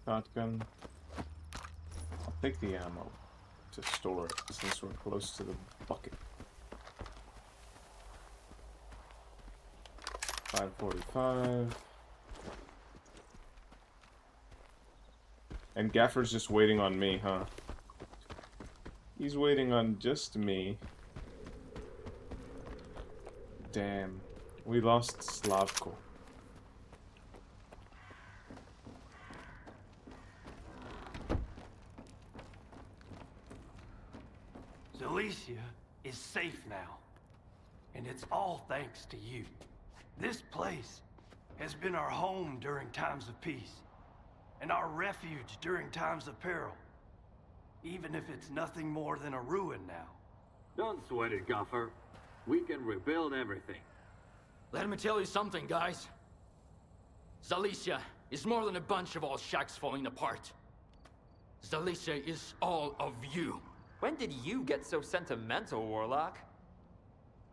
Shotgun. I'll take the ammo to store it since we're close to the bucket. 545. And Gaffer's just waiting on me, huh? He's waiting on just me. Damn. We lost Slavko. Zalicia is safe now, and it's all thanks to you. This place has been our home during times of peace, and our refuge during times of peril, even if it's nothing more than a ruin now. Don't sweat it, Gaffer. We can rebuild everything. Let me tell you something, guys. Zalicia is more than a bunch of old shacks falling apart. Zalicia is all of you. When did you get so sentimental, Warlock?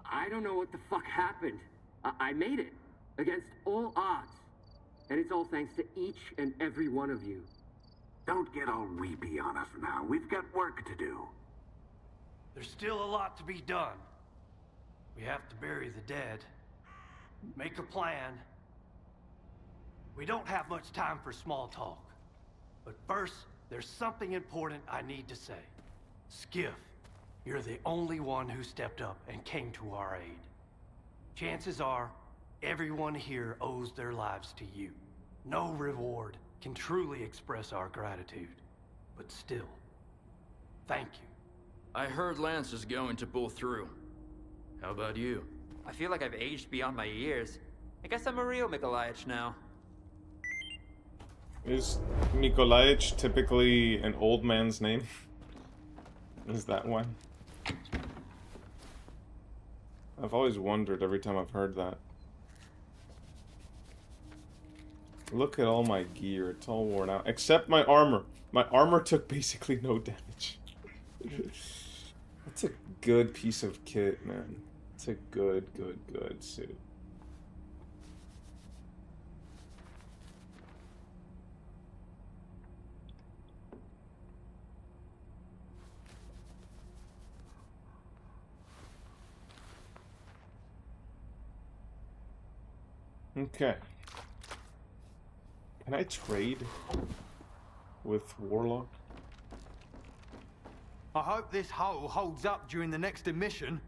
I don't know what the fuck happened. I made it. Against all odds. And it's all thanks to each and every one of you. Don't get all weepy on us now. We've got work to do. There's still a lot to be done. We have to bury the dead. Make a plan. We don't have much time for small talk. But first, there's something important I need to say. Skiff, you're the only one who stepped up and came to our aid. Chances are, everyone here owes their lives to you. No reward can truly express our gratitude. But still, thank you. I heard Lance is going to pull through. How about you? I feel like I've aged beyond my years. I guess I'm a real Mikolayich now. Is Mikolayich typically an old man's name? Is that why? I've always wondered every time I've heard that. Look at all my gear, it's all worn out. Except my armor. My armor took basically no damage. That's a good piece of kit, man. It's a good suit. Okay. Can I trade with Warlock? I hope this hull holds up during the next emission.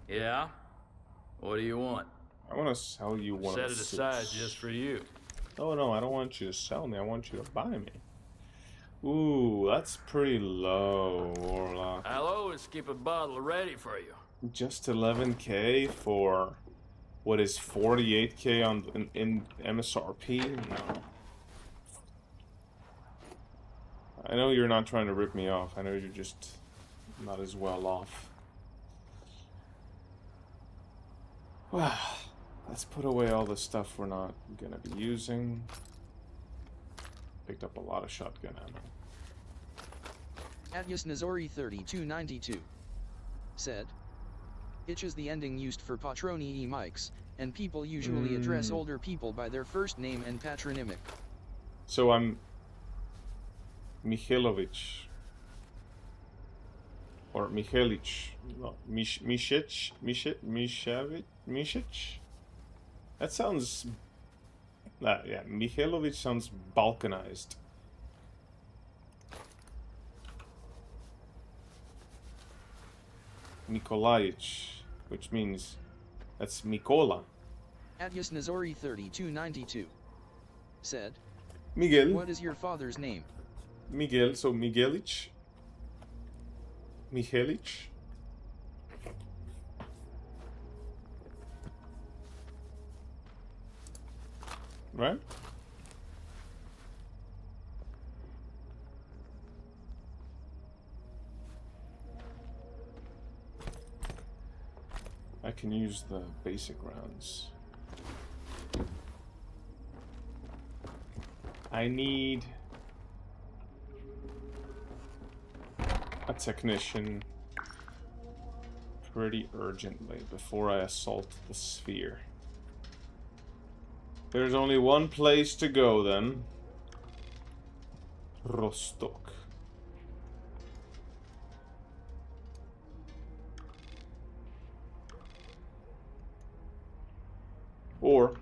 Yeah? What do you want? I want to sell you one Set of it the aside suits. just for you. Oh no, I don't want you to sell me. I want you to buy me. Ooh, that's pretty low, Warlock. I'll always keep a bottle ready for you. Just 11k for what is 48k on in MSRP? No. I know you're not trying to rip me off. I know you're just not as well off. Well, let's put away all the stuff we're not gonna be using. Picked up a lot of shotgun ammo. Atyus Nazori 3292 said, "Itch is the ending used for patroni mics, and people usually address older people by their first name and patronymic." So I'm Mikhailovich. Or Mikhailich. No, Mishich? That sounds... yeah, Mikhailovich sounds Balkanized. Mikolayich, which means that's Mikola. Atyus Nazori 3292 said, Miguel. "What is your father's name?" Miguel, so Miguelich. Mikhailich. Right? I can use the basic rounds. I need a technician pretty urgently before I assault the sphere. There's only one place to go then. Rostok. Or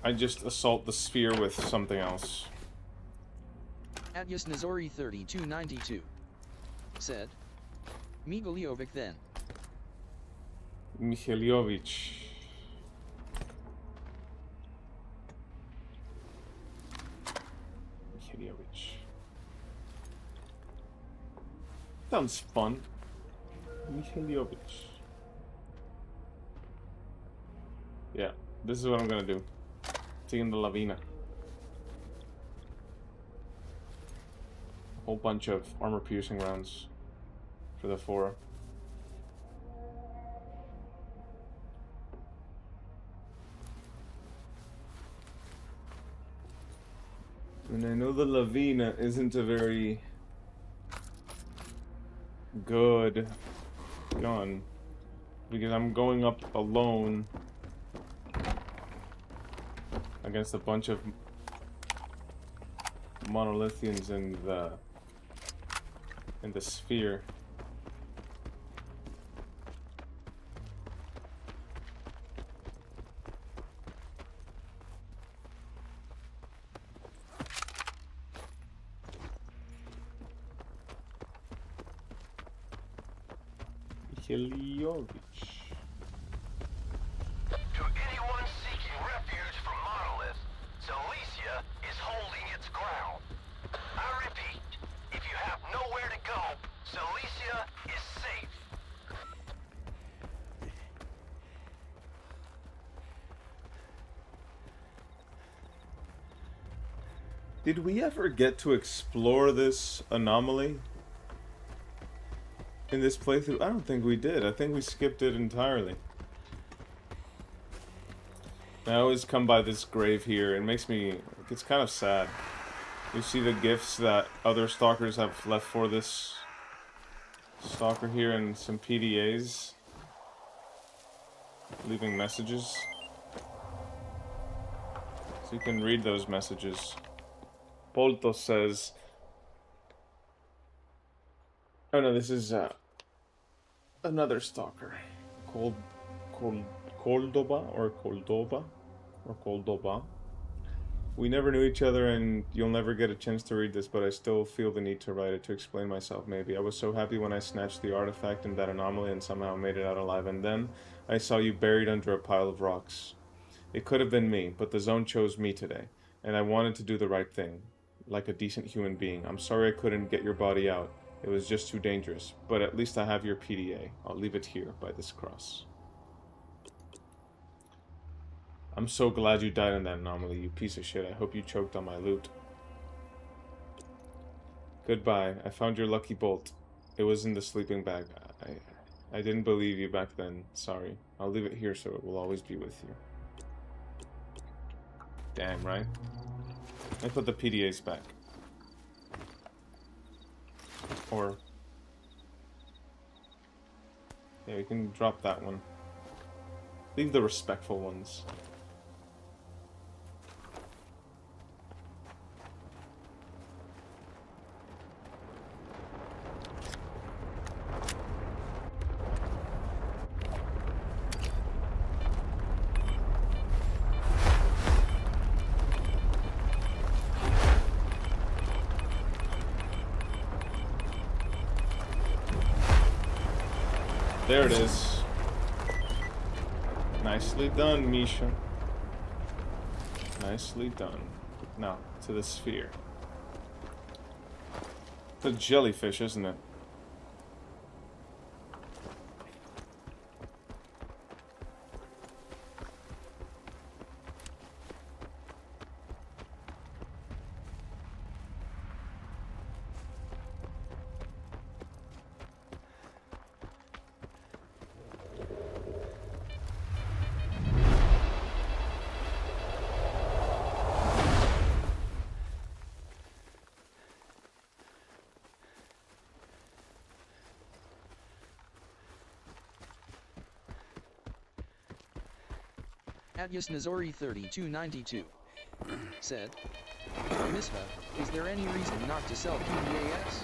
I just assault the sphere with something else. Atyus Nazori 3292 said, "Miguliovic then." Mikhailovich. Mikhailovich. Sounds fun. Mikhailovich. Yeah, this is what I'm gonna do. Taking the Lavina. A whole bunch of armor-piercing rounds for the 4. And I know the Lavina isn't a very good gone. Because I'm going up alone against a bunch of monolithians in the sphere. Hiliovic. To anyone seeking refuge from Monolith, Silesia is holding its ground. I repeat, if you have nowhere to go, Silesia is safe. Did we ever get to explore this anomaly in this playthrough? I don't think we did. I think we skipped it entirely. I always come by this grave here. It makes me... It's kind of sad. You see the gifts that other stalkers have left for this stalker here and some PDAs leaving messages. So you can read those messages. Polto says... Oh no, this is another stalker. Cordoba. We never knew each other and you'll never get a chance to read this, but I still feel the need to write it to explain myself maybe. I was so happy when I snatched the artifact in that anomaly and somehow made it out alive, and then I saw you buried under a pile of rocks. It could have been me, but the zone chose me today, and I wanted to do the right thing, like a decent human being. I'm sorry I couldn't get your body out. It was just too dangerous, but at least I have your PDA. I'll leave it here by this cross. I'm so glad you died in that anomaly, you piece of shit. I hope you choked on my loot. Goodbye. I found your lucky bolt. It was in the sleeping bag. I didn't believe you back then. Sorry. I'll leave it here so it will always be with you. Damn, right? I put the PDAs back. Or... yeah, we can drop that one. Leave the respectful ones. There it is. Nicely done, Misha. Nicely done. Now, to the sphere. The jellyfish, isn't it? Adyas Nazori 3292 said, Misva, is there any reason not to sell PDAs?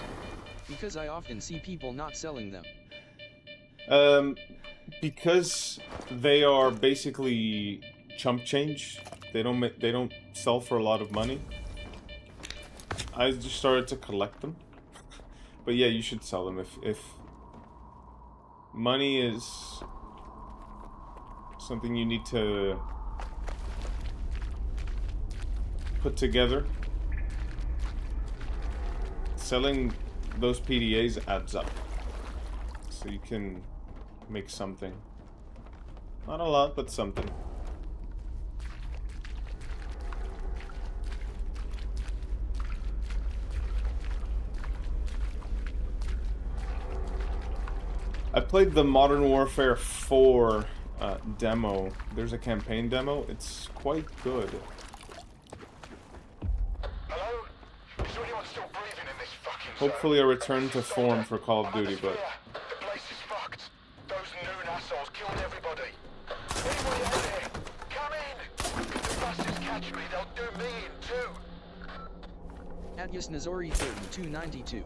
Because I often see people not selling them. Because they are basically chump change. They don't sell for a lot of money. I just started to collect them. But yeah, you should sell them if money is something you need to put together. Selling those PDAs adds up. So you can make something. Not a lot, but something. I played the Modern Warfare 4 demo. There's a campaign demo. It's quite good. Hello? Is anyone still breathing in this fucking Hopefully a return to form for Call of Duty, but the place is fucked. me, they'll do me in too. Atyus Nazori 3292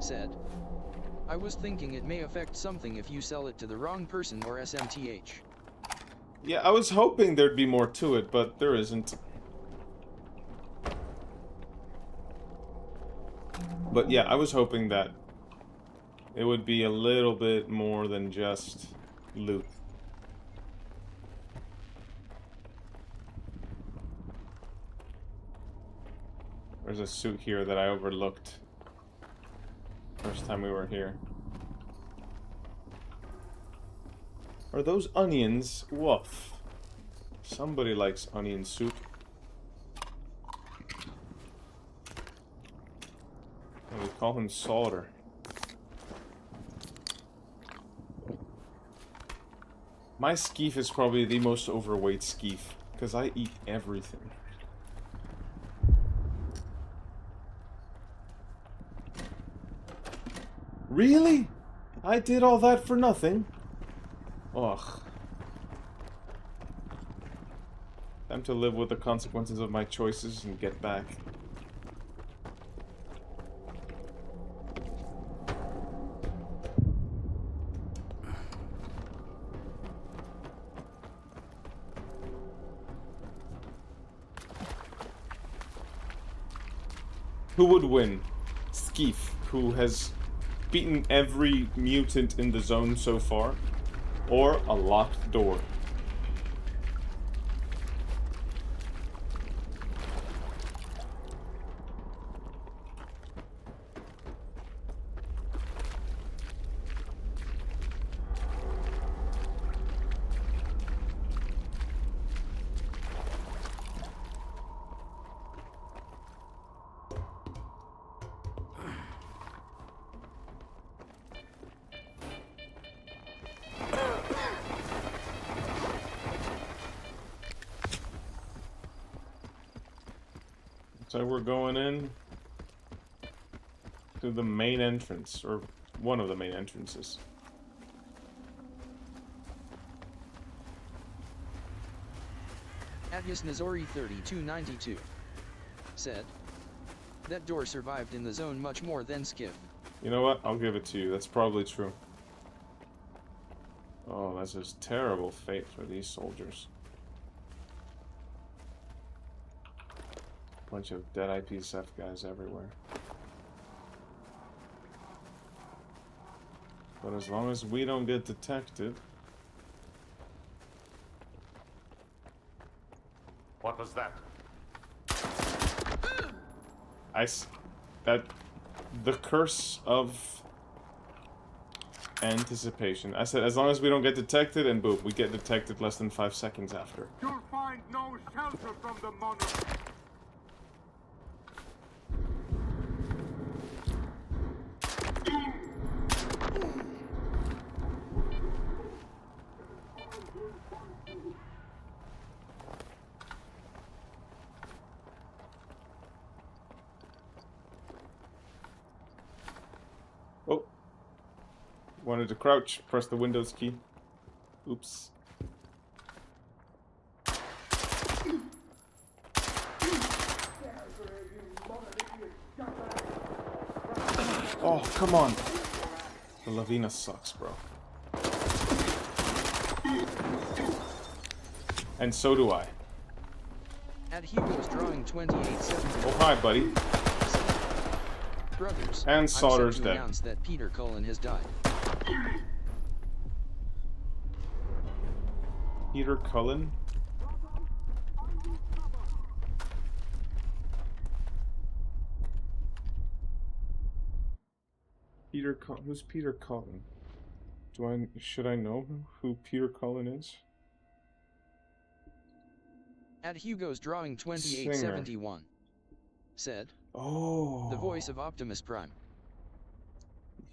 said, I was thinking it may affect something if you sell it to the wrong person or SMTH. Yeah, I was hoping there'd be more to it, but there isn't. But yeah, I was hoping that it would be a little bit more than just loot. There's a suit here that I overlooked first time we were here. Are those onions? Woof. Somebody likes onion soup. And we call him Salter. My skeef is probably the most overweight skeef, because I eat everything. Really? I did all that for nothing? Ugh. Time to live with the consequences of my choices and get back. Who would win? Skeef, who has beaten every mutant in the zone so far, or a locked door? So we're going in to the main entrance, or one of the main entrances. Atyus Nazori 3292 said, that door survived in the zone much more than Skiff. You know what? I'll give it to you. That's probably true. Oh, that's just terrible fate for these soldiers. Bunch of dead IPSF guys everywhere. But as long as we don't get detected... What was that? The curse of anticipation. I said as long as we don't get detected, and boom, we get detected less than 5 seconds after. You'll find no shelter from the monarch. Oh. Wanted to crouch, press the Windows key. Oops. Oh, come on. The Lavina sucks, bro. And so do I. At Hugo's drawing 2870. Oh, hi, buddy. Brothers, and Sauter's I'm set to dead. announce that Peter Cullen has died. Peter Cullen? Who's Peter Cullen? Should I know who Peter Cullen is? At Hugo's drawing 2871 said, oh, the voice of Optimus Prime.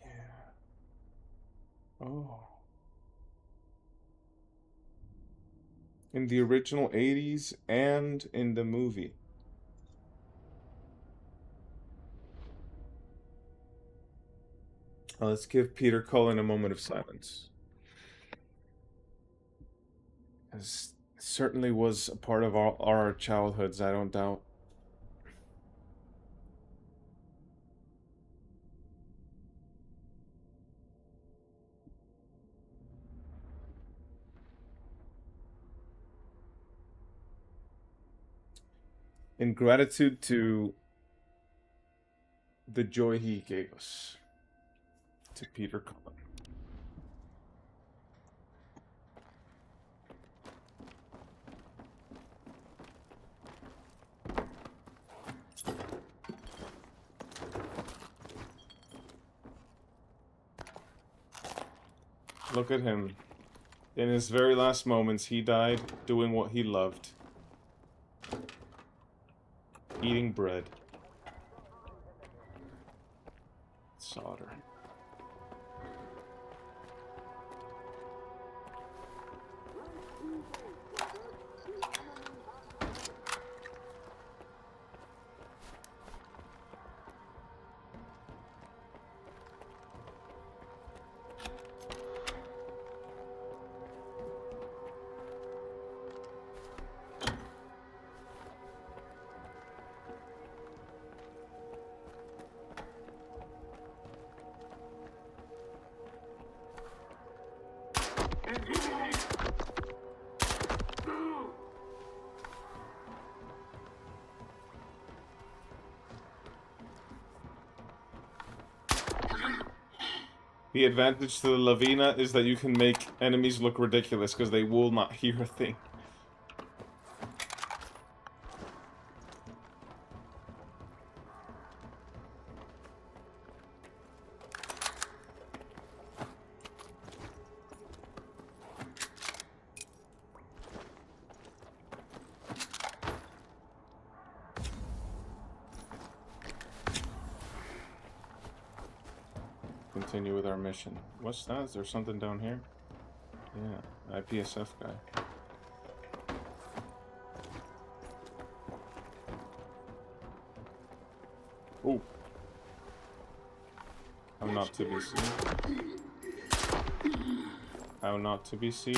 Yeah. Oh. In the original 80s and in the movie. Let's give Peter Cullen a moment of silence. As Certainly was a part of our childhoods, I don't doubt. In gratitude to the joy he gave us, to Peter Cullen. Look at him. In his very last moments, he died doing what he loved. Eating bread. Solder. The advantage to the Lavina is that you can make enemies look ridiculous because they will not hear a thing. Continue with our mission. What's that? Is there something down here? Yeah, IPSF guy. Oh. How not to be seen. How not to be seen.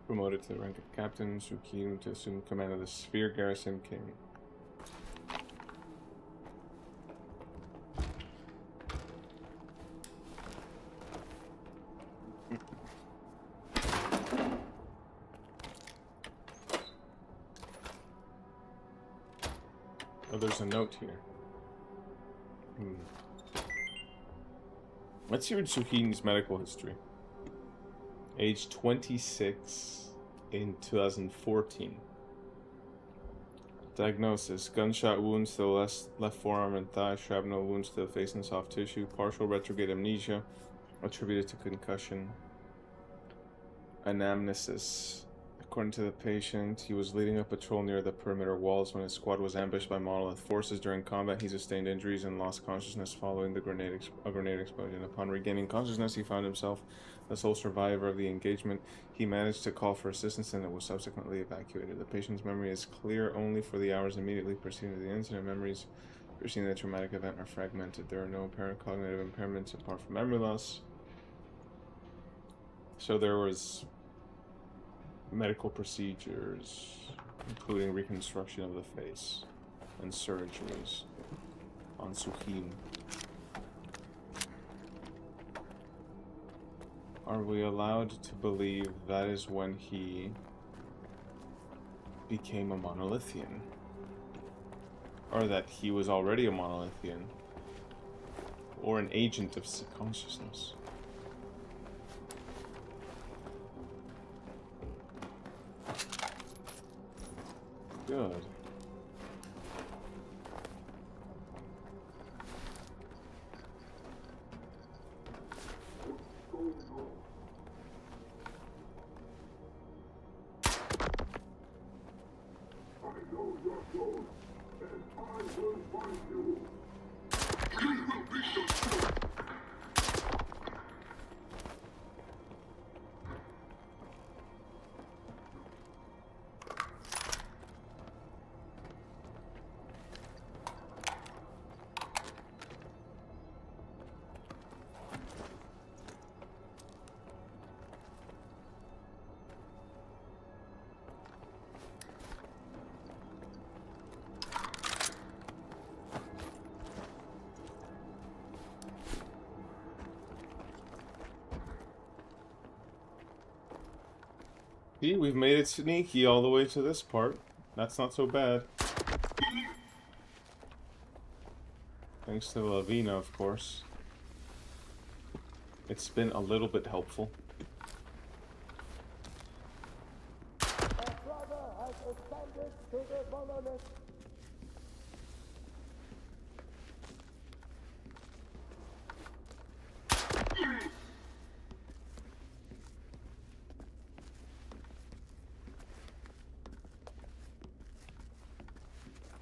Promoted to the rank of captain, Sukim to assume command of the Sphere Garrison King. Oh, there's a note here. Let's hear Sukin's medical history. Age 26 in 2014. Diagnosis: gunshot wounds to the left forearm and thigh, shrapnel wounds to the face and soft tissue, partial retrograde amnesia attributed to concussion. Anamnesis: according to the patient, he was leading a patrol near the perimeter walls when his squad was ambushed by monolith forces. During combat, he sustained injuries and lost consciousness following the grenade explosion. Upon regaining consciousness, he found himself the sole survivor of the engagement. He managed to call for assistance and was subsequently evacuated. The patient's memory is clear only for the hours immediately preceding the incident. Memories preceding the traumatic event are fragmented. There are no apparent cognitive impairments apart from memory loss. So there was medical procedures, including reconstruction of the face and surgeries on Sukim. Are we allowed to believe that is when he became a monolithian? Or that he was already a monolithian? Or an agent of consciousness? good. See, we've made it sneaky all the way to this part. That's not so bad. Thanks to Lavina, of course. It's been a little bit helpful. Our brother has ascended to the monolith.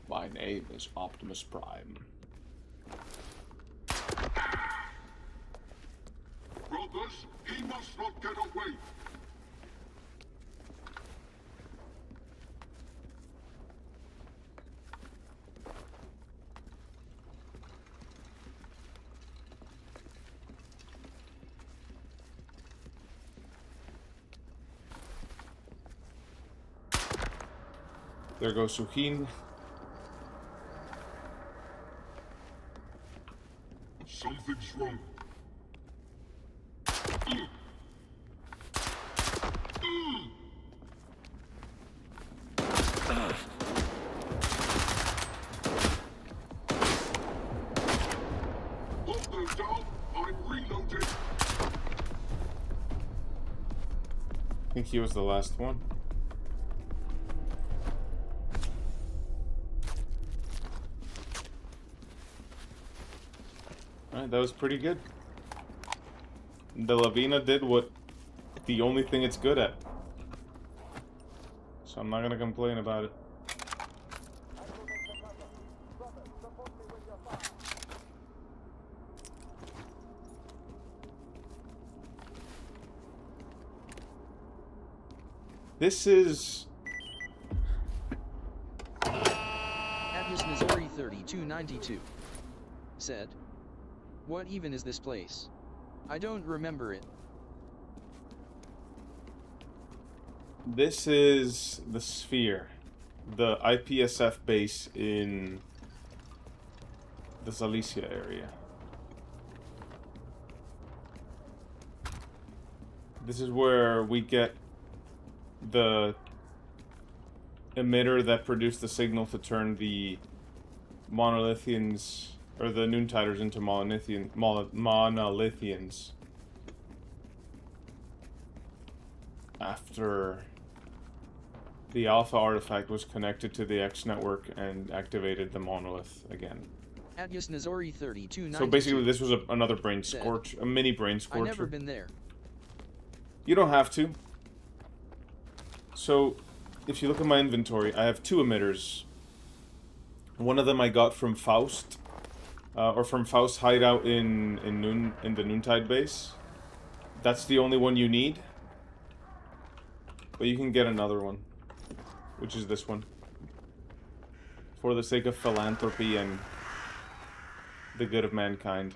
My name is Optimus Prime. Brothers, he must not get away. There goes Suhin. Something's wrong. Hold them down. I'm reloading. I think he was the last one. Alright, that was pretty good. The Lavina did what the only thing it's good at. So I'm not gonna complain about it. This is... Atlas Missouri 3292 said, "What even is this place? I don't remember it." This is the Sphere, the IPSF base in the Zalicia area. This is where we get the emitter that produced the signal to turn the Monolithians, or the Noontiders, into Monolithians. After the Alpha artifact was connected to the X network and activated the monolith again. Atlas Missouri 3292. So basically this was another brain scorch, a mini brain scorcher. I've never been there. You don't have to. So, if you look at my inventory, I have 2 emitters. One of them I got from Faust, or from Faust's hideout in the Noontide base. That's the only one you need. But you can get another one, which is this one. For the sake of philanthropy and the good of mankind.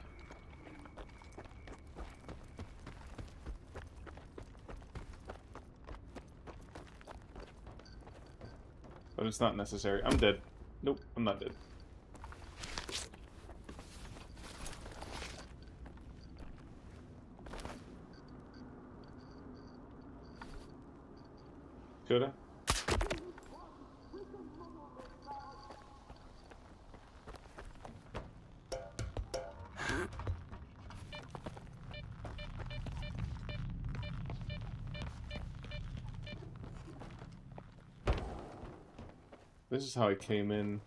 But it's not necessary. I'm dead. Nope, I'm not dead. Coulda. This is how I came in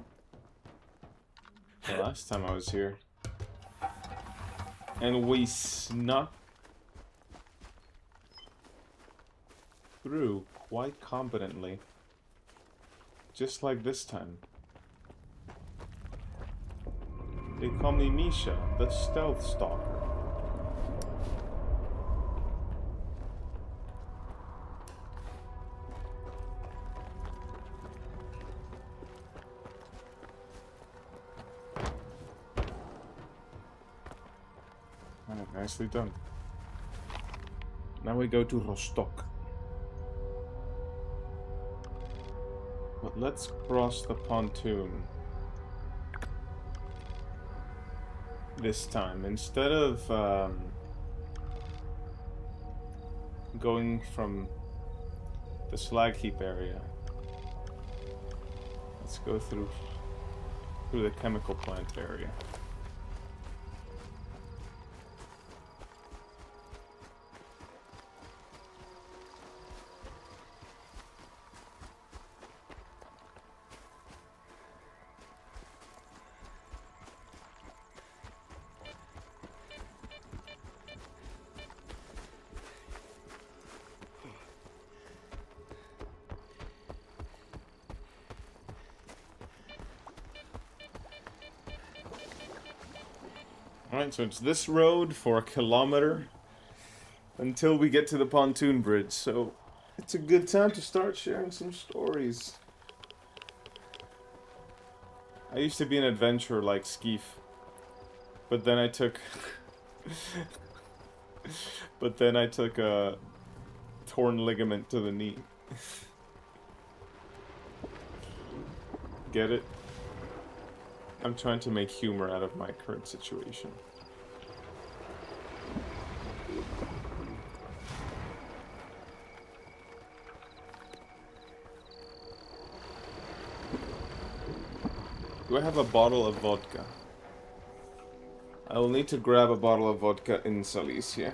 the last time I was here. And we snuck through quite competently. Just like this time. They call me Misha, the Stealth Stalker. Nicely done. Now we go to Rostock. But let's cross the pontoon. This time. Instead of going from the slag heap area, let's go through the chemical plant area. Alright, so it's this road for 1 kilometer until we get to the pontoon bridge, so it's a good time to start sharing some stories. I used to be an adventurer like Skeef, but then I took a torn ligament to the knee. Get it? I'm trying to make humor out of my current situation. Do I have a bottle of vodka? I will need to grab a bottle of vodka in Silesia.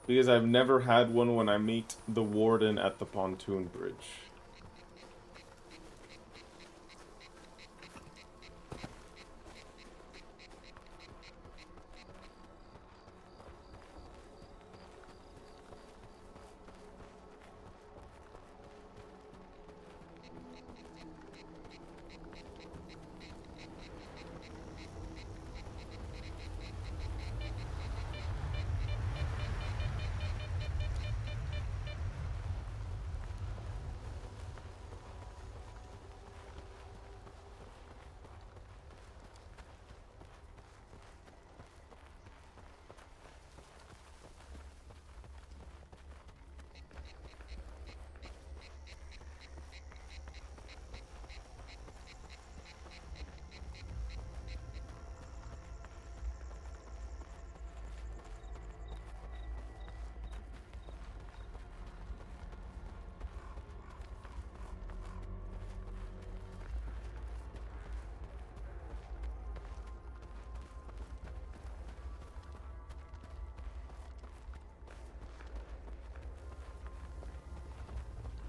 Because I've never had one when I meet the warden at the pontoon bridge.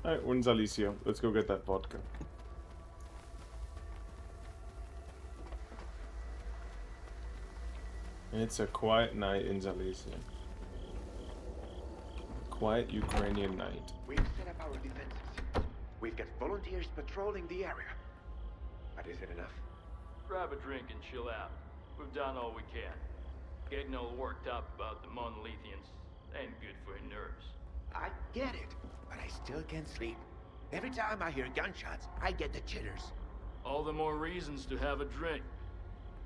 Alright, we're in Silesia. Let's go get that vodka. It's a quiet night in Silesia. A quiet Ukrainian night. We've set up our defenses. We've got volunteers patrolling the area. But is it enough? Grab a drink and chill out. We've done all we can. Getting all worked up about the monolithians ain't good for your nerves. I get it, but I still can't sleep. Every time I hear gunshots, I get the jitters. All the more reasons to have a drink.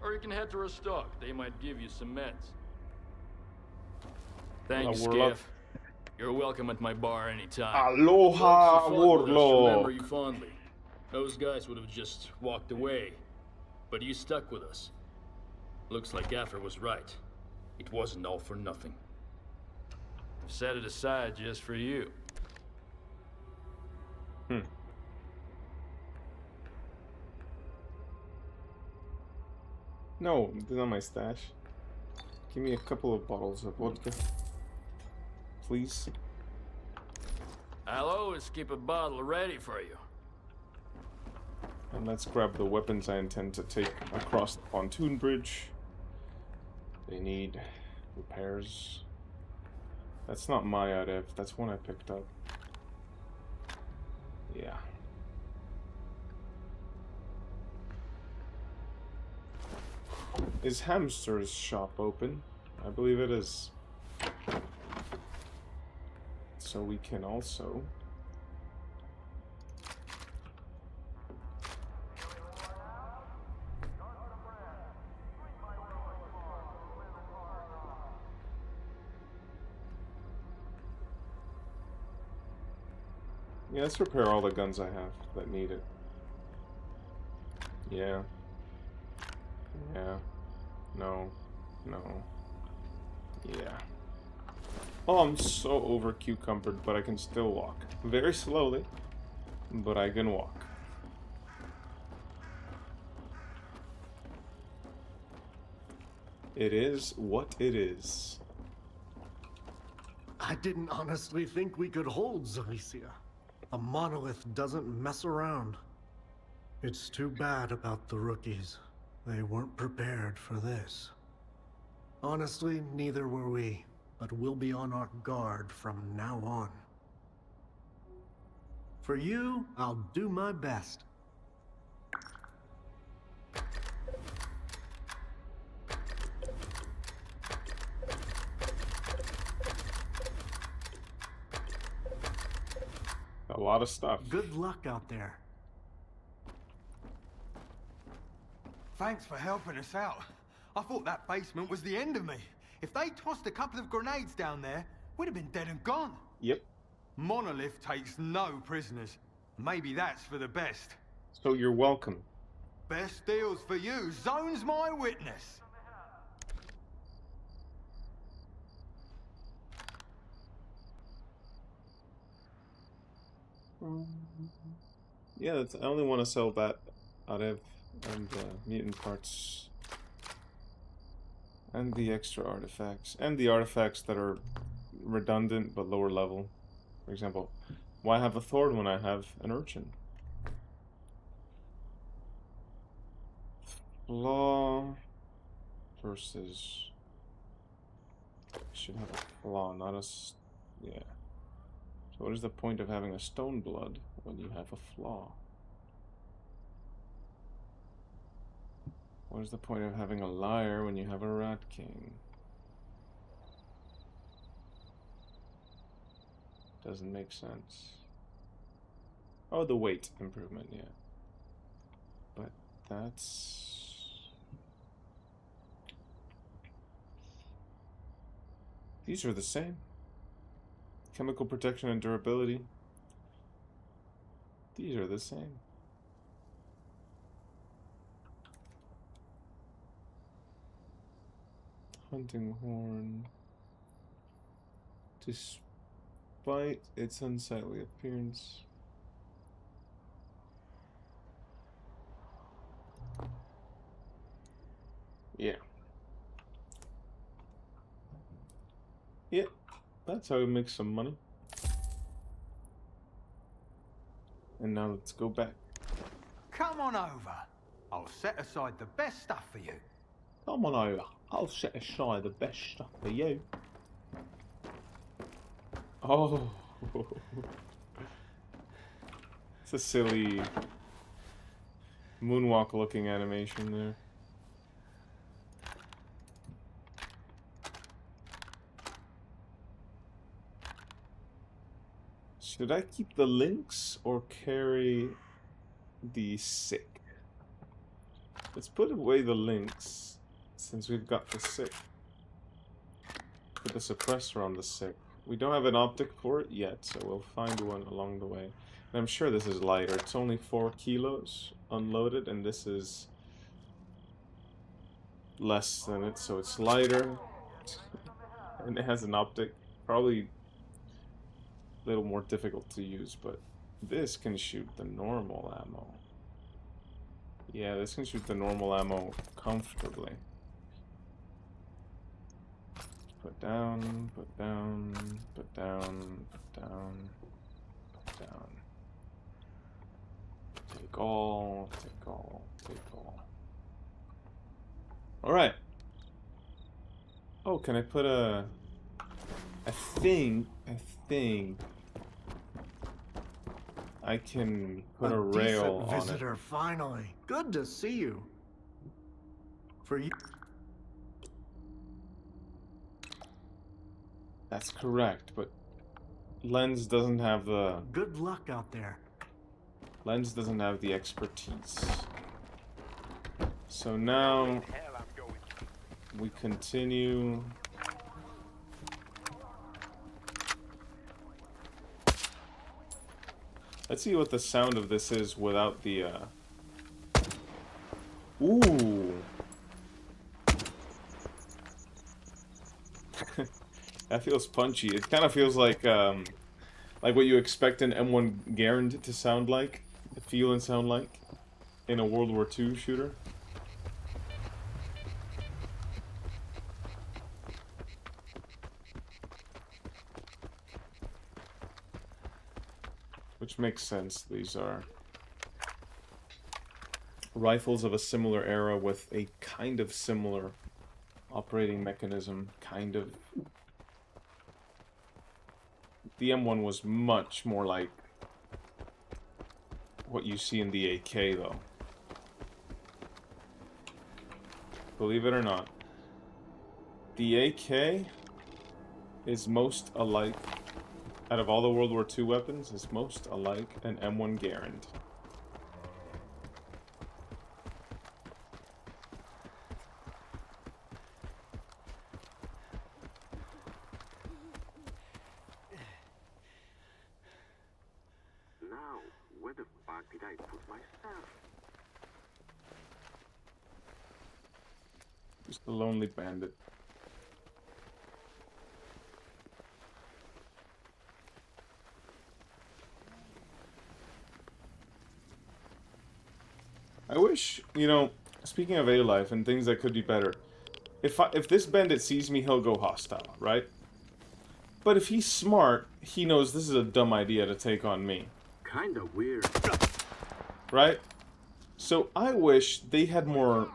Or you can head to Rostock. They might give you some meds. Thanks, Skiff. You're welcome at my bar anytime. Aloha, Warlock. Remember you fondly. Those guys would have just walked away. But you stuck with us. Looks like Gaffer was right. It wasn't all for nothing. I've set it aside just for you. No, this is not my stash. Give me a couple of bottles of vodka. Please. I'll always keep a bottle ready for you. And let's grab the weapons I intend to take across the pontoon bridge. They need repairs. That's not my Arev, that's one I picked up. Yeah. Is Hamster's shop open? I believe it is. So we can also... Yeah, let's repair all the guns I have that need it. Yeah. Yeah. No. No. Yeah. Oh, I'm so over cucumbered, but I can still walk. Very slowly, but I can walk. It is what it is. I didn't honestly think we could hold Zalicia. A monolith doesn't mess around. It's too bad about the rookies. They weren't prepared for this. Honestly, neither were we, but we'll be on our guard from now on. For you, I'll do my best. A lot of stuff. Good luck out there. Thanks for helping us out. I thought that basement was the end of me. If they tossed a couple of grenades down there, we'd have been dead and gone. Yep. Monolith takes no prisoners. Maybe that's for the best. So you're welcome. Best deals for you. Zone's my witness. Yeah, that's, I only want to sell that Arev and mutant parts. And the extra artifacts. And the artifacts that are redundant but lower level. For example, why have a Thord when I have an Urchin? Flaw versus... I should have a flaw, not a... yeah. So what is the point of having a stone blood when you have a flaw? What is the point of having a liar when you have a rat king? Doesn't make sense. Oh, the weight improvement, yeah. But that's... These are the same. Chemical protection and durability. These are the same. Hunting horn. Despite its unsightly appearance. Yeah. Yeah, that's how we make some money. And now let's go back. Come on over. I'll set aside the best stuff for you. Come on over. I'll set aside the best stuff for you. Oh. It's a silly moonwalk looking animation there. Should I keep the links or carry the sick? Let's put away the links since we've got the sick. Put the suppressor on the sick. We don't have an optic for it yet, so we'll find one along the way. And I'm sure this is lighter. It's only 4 kilos unloaded, and this is less than it, so it's lighter. And it has an optic. Probably a little more difficult to use, but this can shoot the normal ammo. Yeah, this can shoot the normal ammo comfortably. Put down, put down, put down, put down. down. Take all, take all, take all. Alright. Oh, can I put a... I think I can put a rail on it. Visitor, finally. Good to see you. For you. That's correct, but Lens doesn't have the... Good luck out there. Lens doesn't have the expertise. So now we continue. Let's see what the sound of this is without the Ooh. That feels punchy. It kind of feels like what you expect an M1 Garand to sound like, feel and sound like in a World War II shooter. Which makes sense. These are rifles of a similar era with a kind of similar operating mechanism, kind of. The M1 was much more like what you see in the AK, though. Believe it or not. The AK is most alike, out of all the World War II weapons, is most alike an M1 Garand. Now, where the fuck did I put my stuff? Just a lonely bandit. I wish, you know, speaking of A-Life and things that could be better, if this bandit sees me, he'll go hostile, right? But if he's smart, he knows this is a dumb idea to take on me. Kinda weird. Right? So I wish they had more...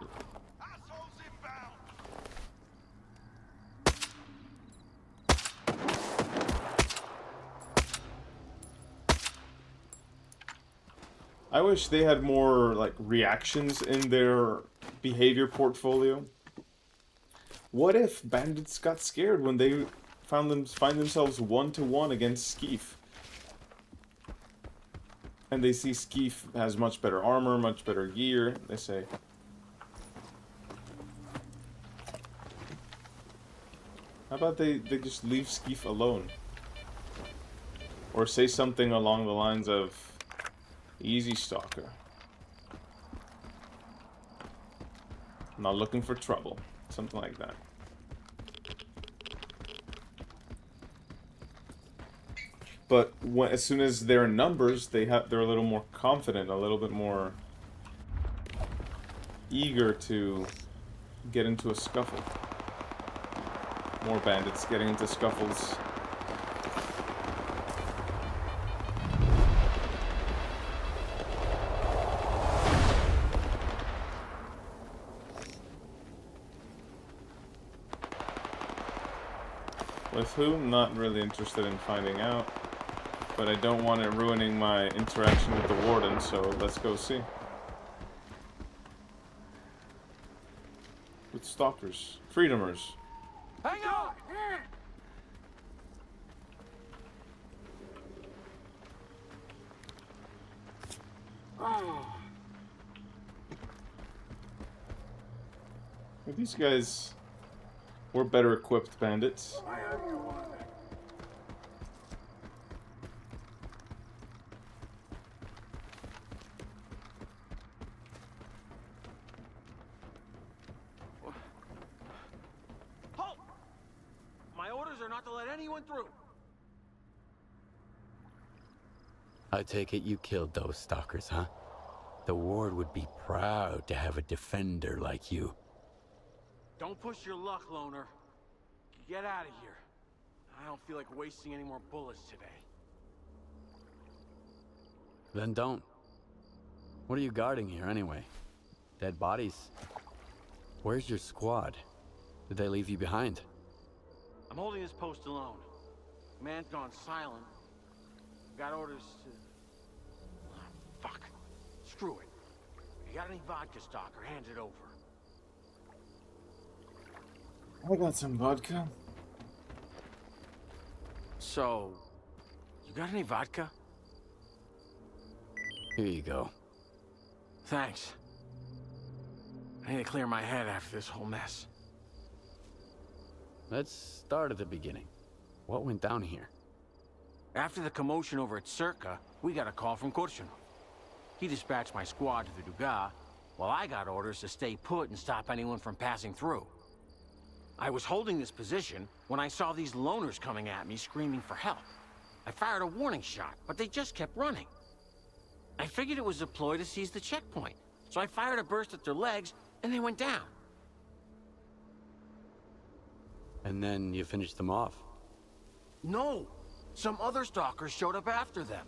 I wish they had more, like, reactions in their behavior portfolio. What if bandits got scared when they find themselves one-to-one against Skeef? And they see Skeef has much better armor, much better gear. They say, how about they just leave Skeef alone? Or say something along the lines of, easy, stalker. I'm not looking for trouble. Something like that. But as soon as they're in numbers, they're a little more confident, a little bit more eager to get into a scuffle. More bandits getting into scuffles. With who? Not really interested in finding out. But I don't want it ruining my interaction with the warden, so let's go see. With stalkers. Freedomers. Hang on! Oh. These guys were better equipped bandits. Halt! My orders are not to let anyone through. I take it you killed those stalkers, huh? The ward would be proud to have a defender like you. Don't push your luck, Loner. Get out of here. I don't feel like wasting any more bullets today. Then don't. What are you guarding here, anyway? Dead bodies? Where's your squad? Did they leave you behind? I'm holding this post alone. Man's gone silent. Got orders to... Fuck. Screw it. You got any vodka, Stalker? Hand it over. I got some vodka. So, you got any vodka? Here you go. Thanks. I need to clear my head after this whole mess. Let's start at the beginning. What went down here? After the commotion over at Circa, we got a call from Korshunov. He dispatched my squad to the Duga, while I got orders to stay put and stop anyone from passing through. I was holding this position when I saw these loners coming at me screaming for help. I fired a warning shot, but they just kept running. I figured it was a ploy to seize the checkpoint, so I fired a burst at their legs, and they went down. And then you finished them off? No! Some other stalkers showed up after them.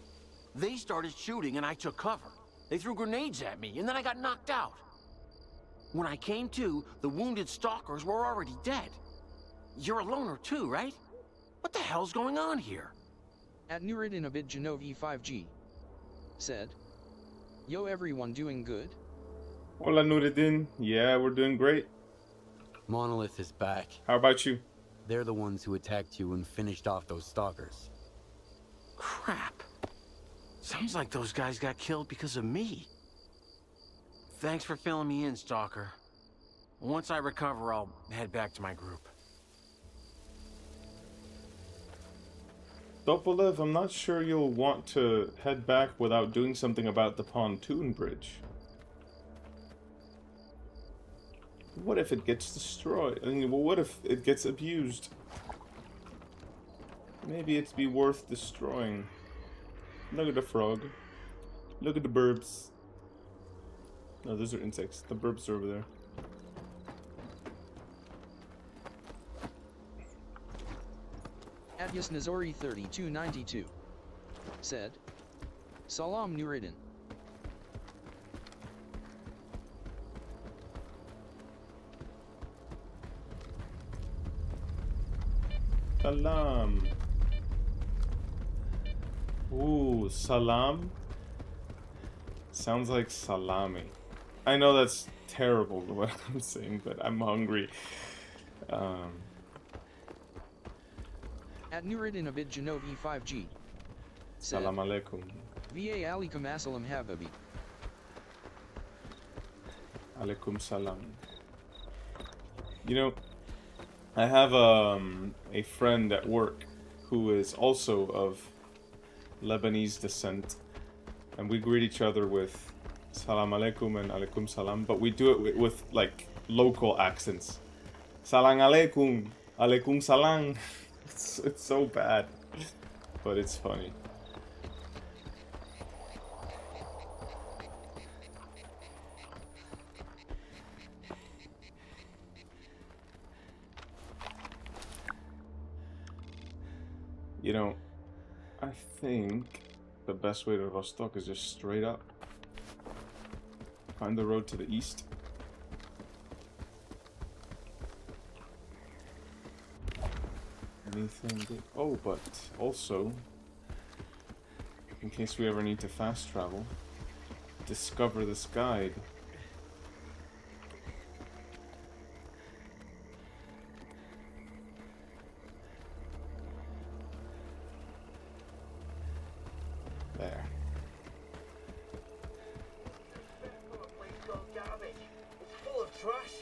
They started shooting and I took cover. They threw grenades at me and then I got knocked out. When I came to, the wounded stalkers were already dead. You're a loner too, right? What the hell's going on here? At Nuridin a bit Genovi 5G said, "Yo, everyone doing good?" Hola Nuridin. Yeah, we're doing great. Monolith is back. How about you? They're the ones who attacked you and finished off those stalkers. Crap. Sounds like those guys got killed because of me. Thanks for filling me in, Stalker. Once I recover, I'll head back to my group. Dopolev, I'm not sure you'll want to head back without doing something about the pontoon bridge. What if it gets destroyed? I mean, well, what if it gets abused? Maybe it'd be worth destroying. Look at the frog. Look at the burbs. No, those are insects. The burbs are over there. Atyas Nazori 3292 said, "Salam Nuridin." Salam. Ooh, salam? Sounds like salami. I know that's terrible what I'm saying, but I'm hungry. At Nuridin a bit Genovi 5G said, Salam alaikum. "Va alikum assalam habibi." Alaikum salam. You know, I have a friend at work who is also of Lebanese descent, and we greet each other with salam alaikum and alaikum salam, but we do it with like local accents. Salam alaikum, alaikum salam. It's so bad, but it's funny. You know, I think the best way to Rostok is just straight up. Find the road to the east. Anything good? Oh, but also, in case we ever need to fast travel, discover this guide. There. It's full of trash.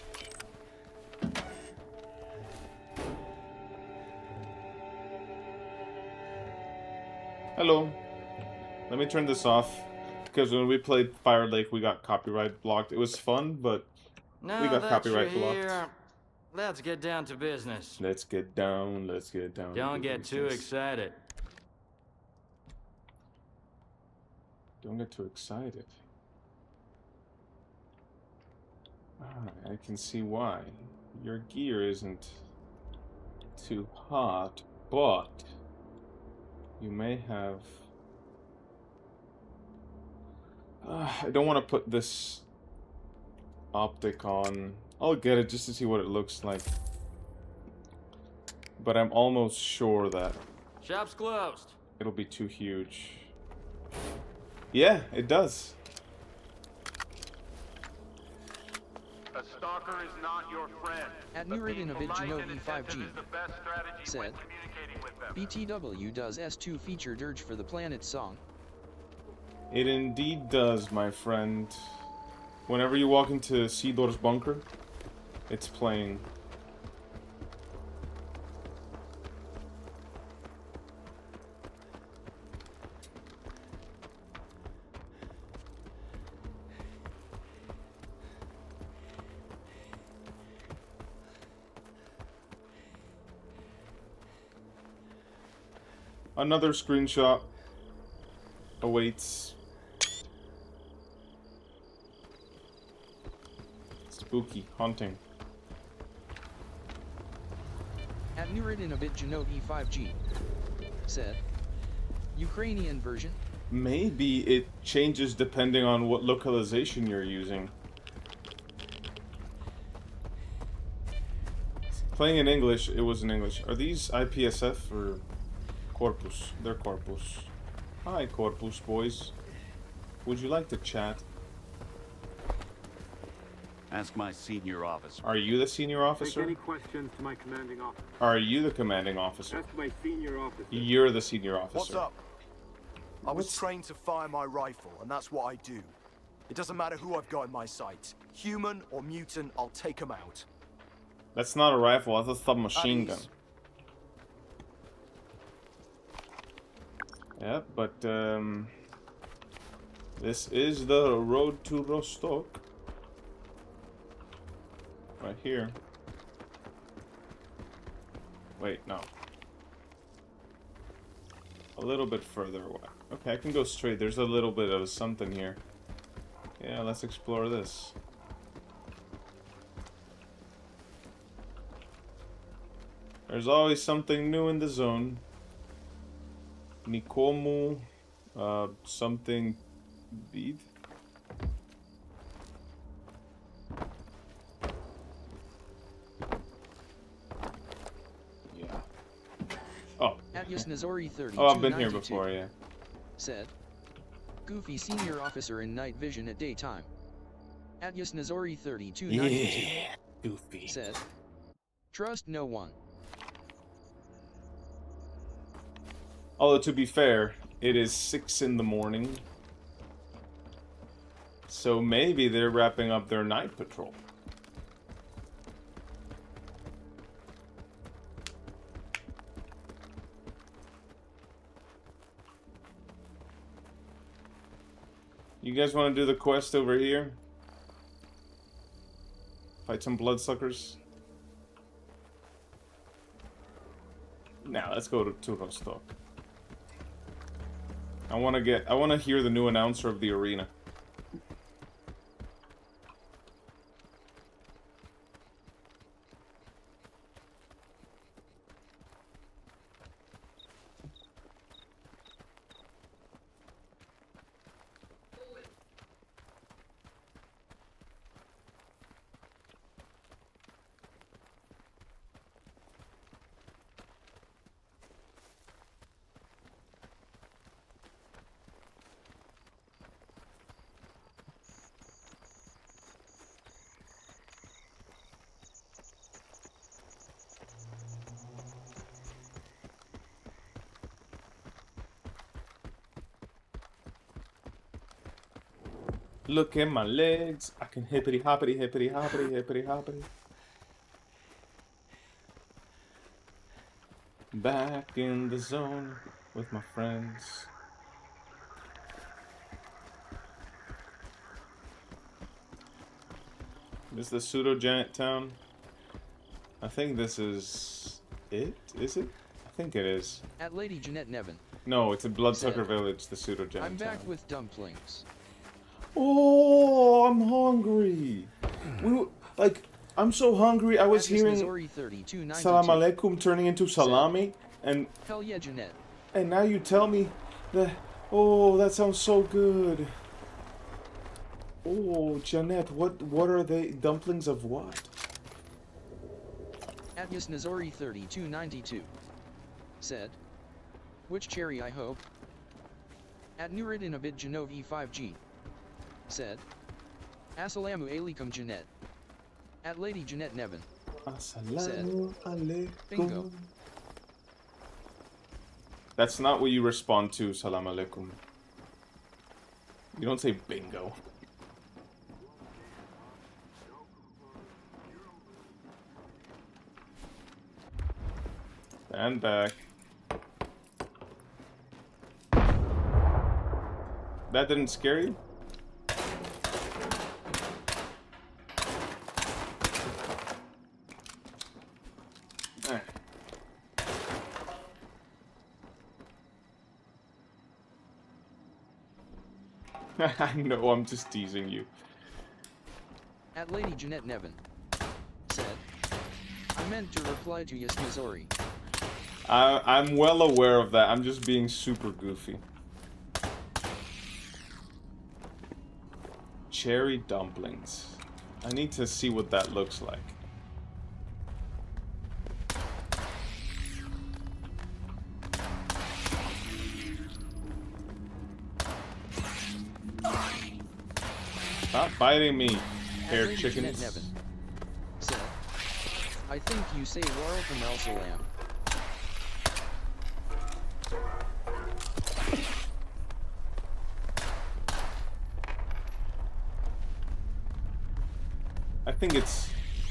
Hello. Let me turn this off, because when we played Fire Lake, we got copyright blocked. It was fun, but Now we got that copyright you're blocked. here, let's get down to business. Let's get down. Let's get down. Don't to get too business. excited. Don't get too excited. I can see why. Your gear isn't too hot, but you may have I don't want to put this optic on. I'll get it just to see what it looks like. But I'm almost sure that Shop's closed. it'll be too huge. Yeah, it does. A stalker is not your friend. At Nuridinovit Genovi 5G said, BTW does S2 feature Dirge for the Planet song. It indeed does, my friend. Whenever you walk into Sidor's bunker, it's playing. Another screenshot awaits. Spooky, haunting. At Nuridinovit Genovi 5G said, Ukrainian version. Maybe it changes depending on what localization you're using. Playing in English, it was in English. Are these IPSF or Corpus? They're Corpus. Hi, Corpus boys. Would you like to chat? Ask my senior officer. Are you the senior officer? Take any questions to my commanding officer. Are you the commanding officer? Ask my senior officer. You're the senior officer. What's up? I was trained to fire my rifle, and that's what I do. It doesn't matter who I've got in my sights. Human or mutant, I'll take them out. That's not a rifle, that's a submachine gun. Yeah, but this is the road to Rostok. Right here. Wait, no. A little bit further away. Okay, I can go straight. There's a little bit of something here. Yeah, let's explore this. There's always something new in the zone. Nikomu, something bead. Yeah. Oh. Atyus Nazori 30. Oh, I've been here before, yeah. Said, Goofy senior officer in night vision at daytime. Atyus Nazori 3292. Yeah, Goofy. Said, trust no one. Although, to be fair, it is 6 in the morning. So maybe they're wrapping up their night patrol. You guys want to do the quest over here? Fight some bloodsuckers? Now, let's go to Rostok. I want to hear the new announcer of the arena. Look at my legs. I can hippity hoppity hippity hoppity hippity hoppity. Back in the zone with my friends. This is the pseudo giant town. I think this is it. Is it? I think it is. At Lady Jeanette Nevin. No, it's a Bloodsucker Village, the pseudo giant I'm back town. with dumplings. Oh, I'm hungry. I'm so hungry. I was hearing Salam Alaikum turning into salami, and hell yeah, Jeanette. And now you tell me that. Oh, that sounds so good. Oh, Jeanette, what are they? Dumplings of what? At Yasnazori3292 said, which cherry I hope? At Nuridinabit Genovi 5G said, Assalamu alaikum Jeanette. At Lady Jeanette Nevin said, bingo. That's not what you respond to, salam alaikum. You don't say bingo. And back. That didn't scare you? I know, I'm just teasing you. At Lady Jeanette Nevin said, I meant to reply to Yasmazori. I'm well aware of that. I'm just being super goofy. Cherry dumplings. I need to see what that looks like. Stop biting me, hair chickens. Nevin said, I think you say Waralkum El Salam. I think it's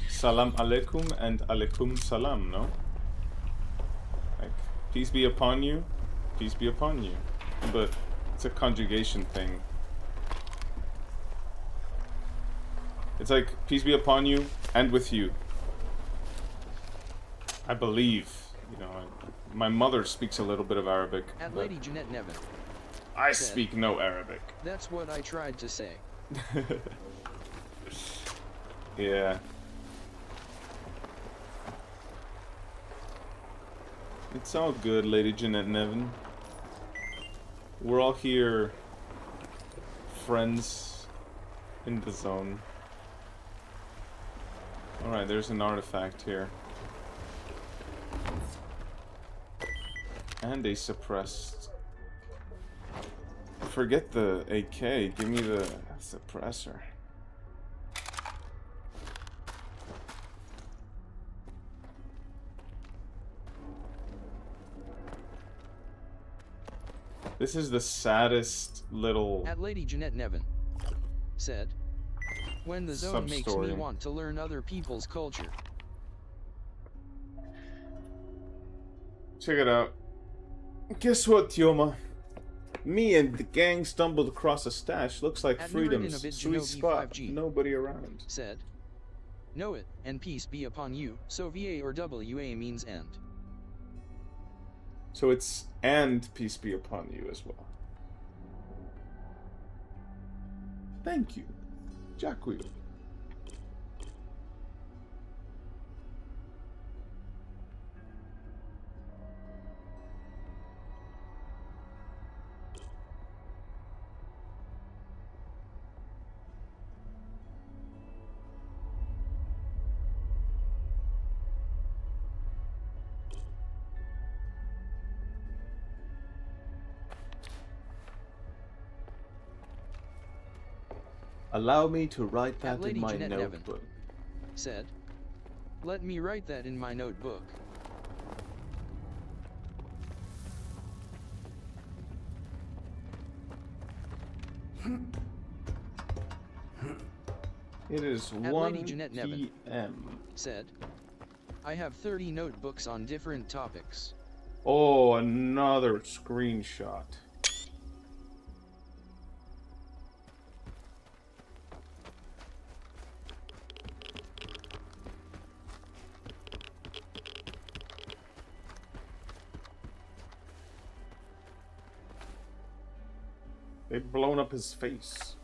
salam alaikum and alaikum salam, no? Like, peace be upon you, peace be upon you. But it's a conjugation thing. It's like, peace be upon you and with you. I believe, you know, my mother speaks a little bit of Arabic. At Lady Jeanette Nevin. I speak no Arabic. That's what I tried to say. Yeah. It's all good, Lady Jeanette Nevin. We're all here, friends in the zone. Alright, there's an artifact here. And a suppressed. Forget the AK, give me the suppressor. This is the saddest little... At Lady Jeanette Nevin said, when the zone makes me want to learn other people's culture. Check it out. Guess what, Tioma? Me and the gang stumbled across a stash. Looks like At freedom's Nuridinabit sweet Genovi spot. 5G Nobody around. said, know it, and peace be upon you, so VA or WA means end. So it's and peace be upon you as well. Thank you. Jacques. Allow me to write that in my Jeanette notebook. Nevin said, let me write that in my notebook. It is At 1 Lady Jeanette Nevin p.m. said, I have 30 notebooks on different topics. Oh, another screenshot. They've blown up his face.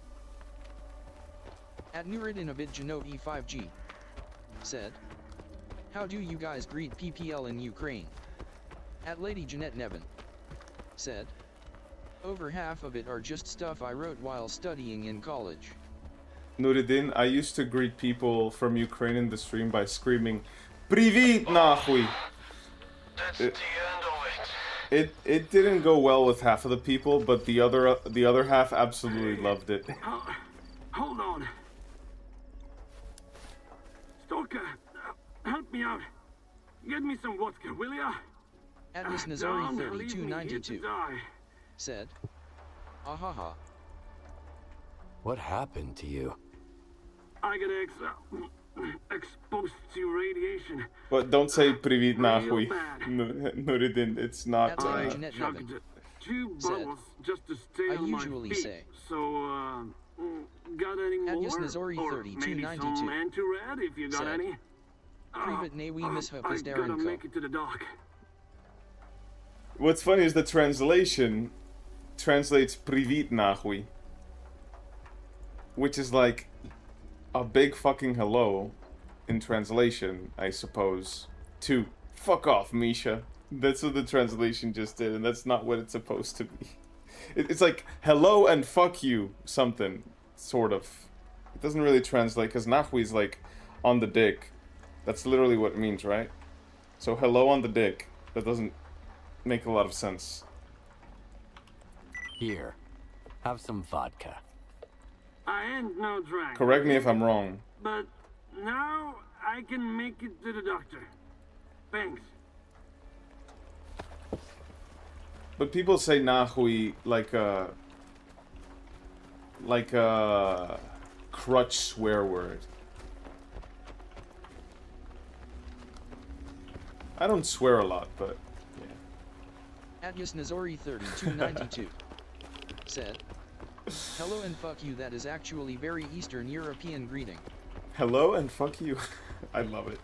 At Nuridinabit Genovi 5G said, how do you guys greet PPL in Ukraine? At Lady Jeanette Nevin said, over half of it are just stuff I wrote while studying in college. Nuruddin, I used to greet people from Ukraine in the stream by screaming, "Привет, нахуй!" That's the end of it. It didn't go well with half of the people, but the other half absolutely loved it. Hold on. Stalker, help me out. Get me some vodka, will ya? Atlas Nazari 3292 said, "Ahaha." What happened to you? I got exposed to radiation. But don't say "Привет, нахуй." Nuruddin, it's not. Jeanette Nevin Two said, bottles just to stay I on my usually feet. say. So, got any more? Atlas Nazari Or maybe some 3292 Anti-Red if you got said, any? Privet Nawi I gotta make it to the dock. What's funny is the translation translates "Привет, нахуй," which is like a big fucking hello in translation, I suppose, to "fuck off, Misha." That's what the translation just did, and that's not what it's supposed to be. It's like hello and fuck you, something, sort of. It doesn't really translate, because "nahwi" is like on the dick. That's literally what it means, right? So hello on the dick, that doesn't make a lot of sense. Here, have some vodka. I ain't no drunk. Correct me if I'm wrong. But now I can make it to the doctor. Thanks. But people say "nahwi" like a crutch swear word. I don't swear a lot, but yeah. Atlas Nazori 3292 said, "Hello and fuck you." That is actually very Eastern European greeting. Hello and fuck you. I love it.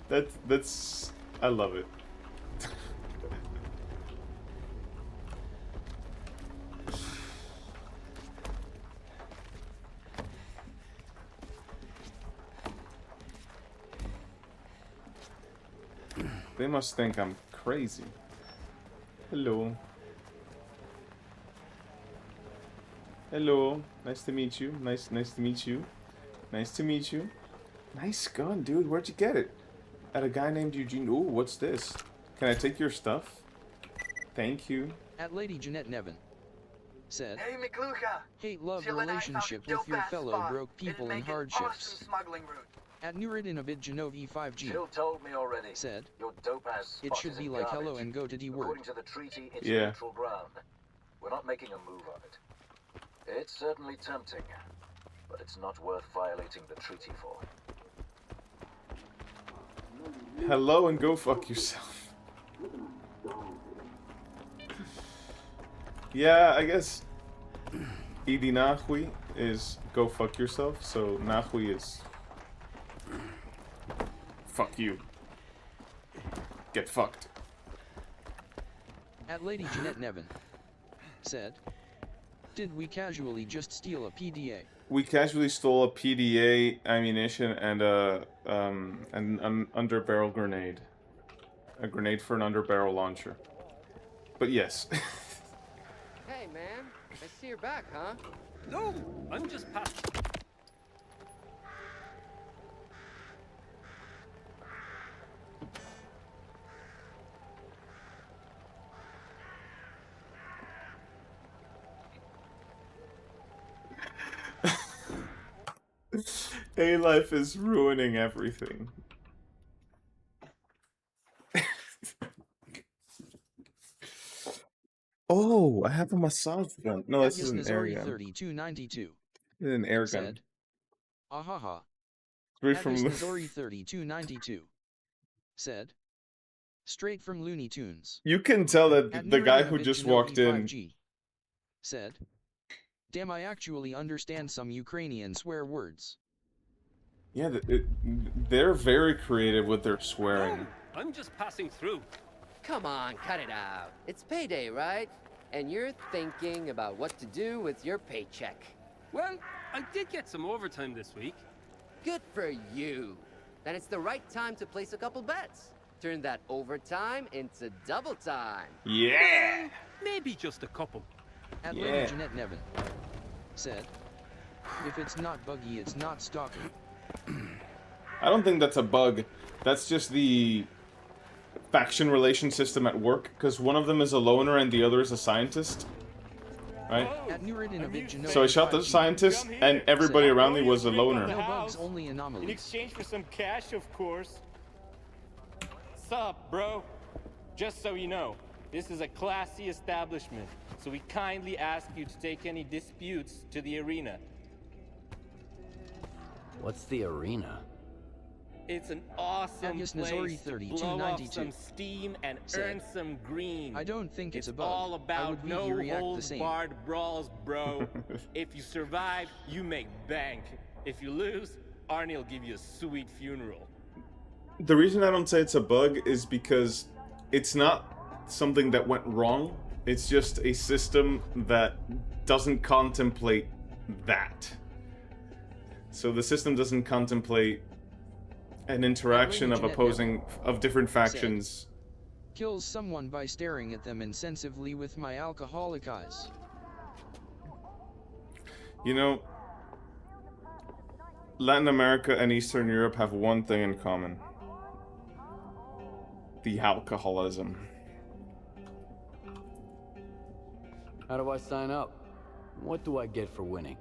That's I love it. They must think I'm crazy. Hello. Hello. Nice to meet you. Nice to meet you. Nice to meet you. Nice gun, dude. Where'd you get it? At a guy named Eugene. Ooh, what's this? Can I take your stuff? Thank you. At Lady Jeanette Nevin said, Hey, McLuha. "Hate-love Jill and I relationship found a with your dope-ass fellow spot. broke people It'll in make an hardships." awesome smuggling route. At Nuruddin Genovi 5G Jill told me already. said, Your dope-ass "It spot should is be in like garbage. hello and go to D word." According to the treaty, it's Yeah. neutral ground. We're not making a move on it. It's certainly tempting, but it's not worth violating the treaty for. Hello and go fuck yourself. Yeah, I guess Idi Nahwi is go fuck yourself, so Nahwi is fuck you. Get fucked. At Lady Jeanette Nevin said, "Did we casually just steal a PDA?" We casually stole a PDA, ammunition, and an underbarrel grenade. A grenade for an underbarrel launcher. But yes. Hey, man. I see you're back, huh? No, I'm just passing. A-Life is ruining everything. Oh, I have a massage gun. No, this is an air gun. 3292 This is an air gun. said, "Ahaha." Straight from Nazori 3292 said, "Straight from Looney Tunes." You can tell that At the guy Nuruddin who just walked in. 5G said, "Damn, I actually understand some Ukrainian swear words." Yeah, they're very creative with their swearing. I'm just passing through. Come on, cut it out. It's payday, right? And you're thinking about what to do with your paycheck. Well, I did get some overtime this week. Good for you. Then it's the right time to place a couple bets. Turn that overtime into double time. Yeah! Maybe just a couple. At Yeah. Lady Jeanette Nevin said, If it's not buggy, it's not stalker. I don't think that's a bug. That's just the faction relation system at work, because one of them is a loner and the other is a scientist. Right? So I shot the scientist, and everybody around me was a loner. No bugs, only anomalies. In exchange for some cash, of course. Sup, bro? Just so you know, this is a classy establishment, so we kindly ask you to take any disputes to the arena. What's the arena? It's an awesome place to blow off some steam and earn some green. I don't think it's a bug. All about no holds the barred brawls, bro. If you survive, you make bank. If you lose, Arnie will give you a sweet funeral. The reason I don't say it's a bug is because it's not something that went wrong. It's just a system that doesn't contemplate that. So the system doesn't contemplate an interaction of different factions. Kills someone by staring at them insensively with my alcoholic eyes. You know, Latin America and Eastern Europe have one thing in common. The alcoholism. How do I sign up? What do I get for winning?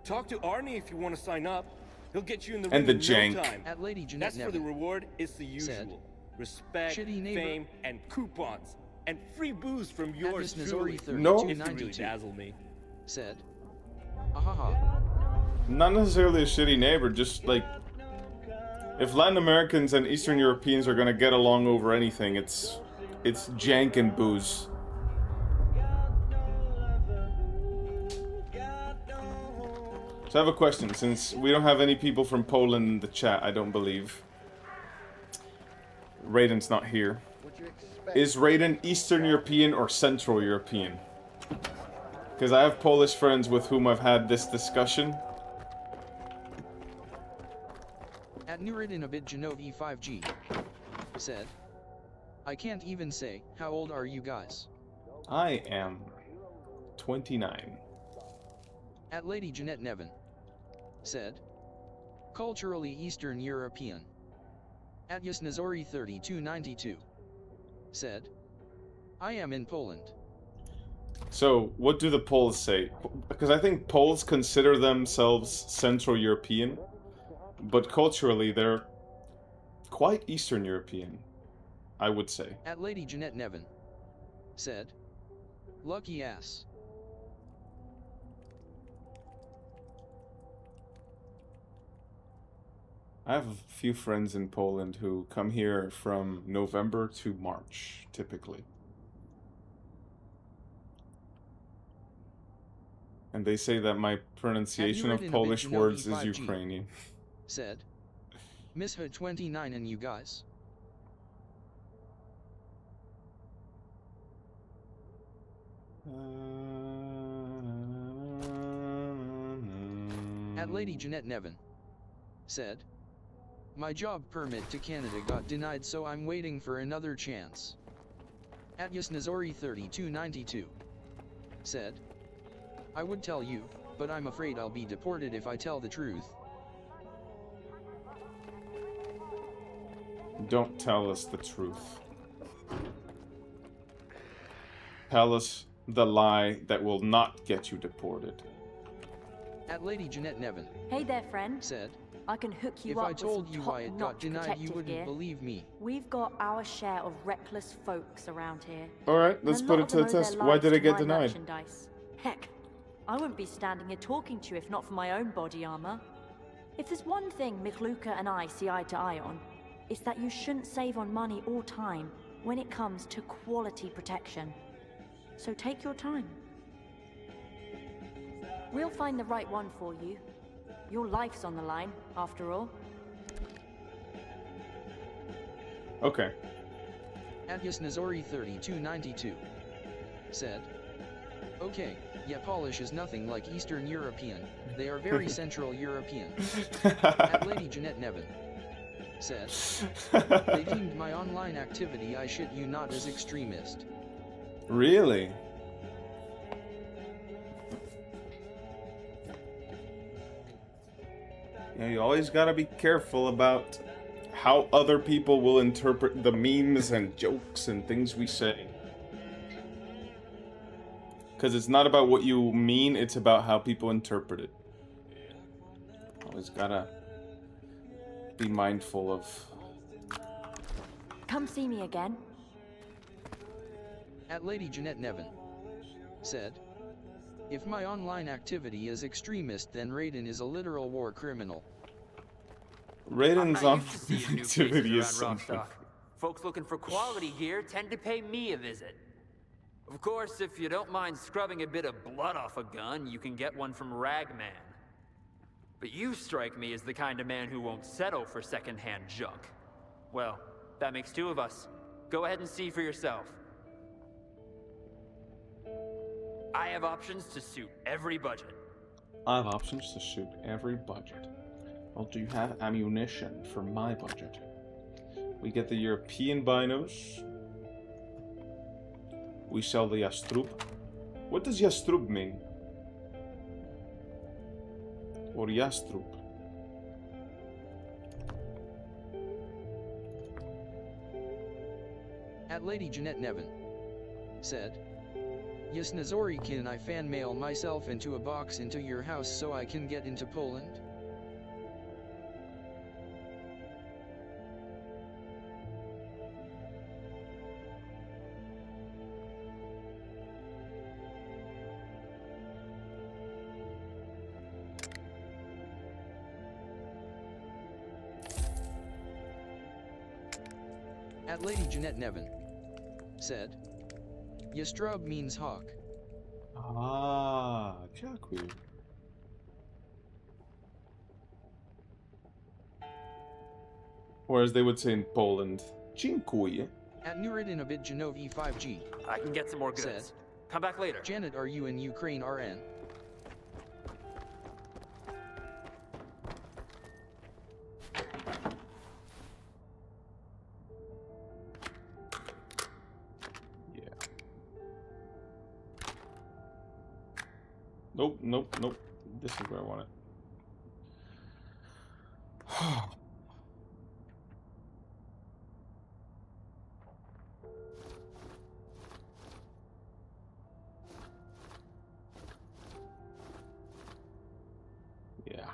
Talk to Arnie if you want to sign up. He'll get you in the And ring the in jank. no time. At Lady Jeanette That's for the Nevin reward. It's the usual. said, Respect, "Shitty neighbor." fame, and coupons. And free booze from yours Miss truly. Missouri 32, No. If you really 92. dazzle me. Said, ahaha. Not necessarily a shitty neighbor, just like if Latin Americans and Eastern Europeans are gonna get along over anything, it's jank and booze. So I have a question, since we don't have any people from Poland in the chat, I don't believe. Raiden's not here. Is Raiden Eastern European or Central European? Because I have Polish friends with whom I've had this discussion. At Nuridinabit Genovi 5G. Said, I can't even say, how old are you guys? I am 29. At Lady Jeanette Nevin. Said, culturally Eastern European. At Yasnazori 3292. Said, I am in Poland. So, what do the Poles say? Because I think Poles consider themselves Central European, but culturally they're quite Eastern European, I would say. At Lady Jeanette Nevin. Said, lucky ass. I have a few friends in Poland who come here from November to March, typically. And they say that my pronunciation of Polish words is Ukrainian. Said, Miss Hood 29 and you guys. At Lady Jeanette Nevin. Said, my job permit to Canada got denied, so I'm waiting for another chance. At Yasnazori 3292. Said, I would tell you, but I'm afraid I'll be deported if I tell the truth. Don't tell us the truth. Tell us the lie that will not get you deported. At Lady Jeanette Nevin. Hey there, friend. Said, I can hook you if up I told with you some why it got top-notch denied, you protective wouldn't gear. believe me. We've got our share of reckless folks around here. Alright, let's And a put lot it of to the them owe their test. Why lives did it to get my denied? merchandise. Heck, I wouldn't be standing here talking to you if not for my own body armor. If there's one thing Mikhluka and I see eye to eye on, it's that you shouldn't save on money or time when it comes to quality protection. So take your time. We'll find the right one for you. Your life's on the line, after all. Okay. At Yasnazori 3292. Said, okay, yeah, Polish is nothing like Eastern European. They are very Central European. At Lady Jeanette Nevin. Said, they deemed my online activity, I shit you not, as extremist. Really? Yeah, you always gotta be careful about how other people will interpret the memes and jokes and things we say. Because it's not about what you mean, it's about how people interpret it. Always gotta be mindful of... Come see me again. At Lady Jeanette Nevin said, if my online activity is extremist, then Raiden is a literal war criminal. Raiden's I'm on not used to seeing new activity is faces around something. Rockstock. Folks looking for quality gear tend to pay me a visit. Of course, if you don't mind scrubbing a bit of blood off a gun, you can get one from Ragman. But you strike me as the kind of man who won't settle for second-hand junk. Well, that makes two of us. Go ahead and see for yourself. I have options to suit every budget. I have options to suit every budget. Well, do you have ammunition for my budget? We get the European binos. We sell the Yastrub. What does Yastrub mean? Or Yastrub? At Lady Jeanette Nevin said, yes, Nazori, can I fan mail myself into a box into your house so I can get into Poland? At Lady Jeanette Nevin said, Yastrub means hawk. Ah, dziękuję. Or as they would say in Poland, dziękuję. At Nuridin Abid Genovi 5G. I can get some more goods. Said, come back later. Janet, are you in Ukraine RN? Nope, nope, nope. This is where I want it. Yeah.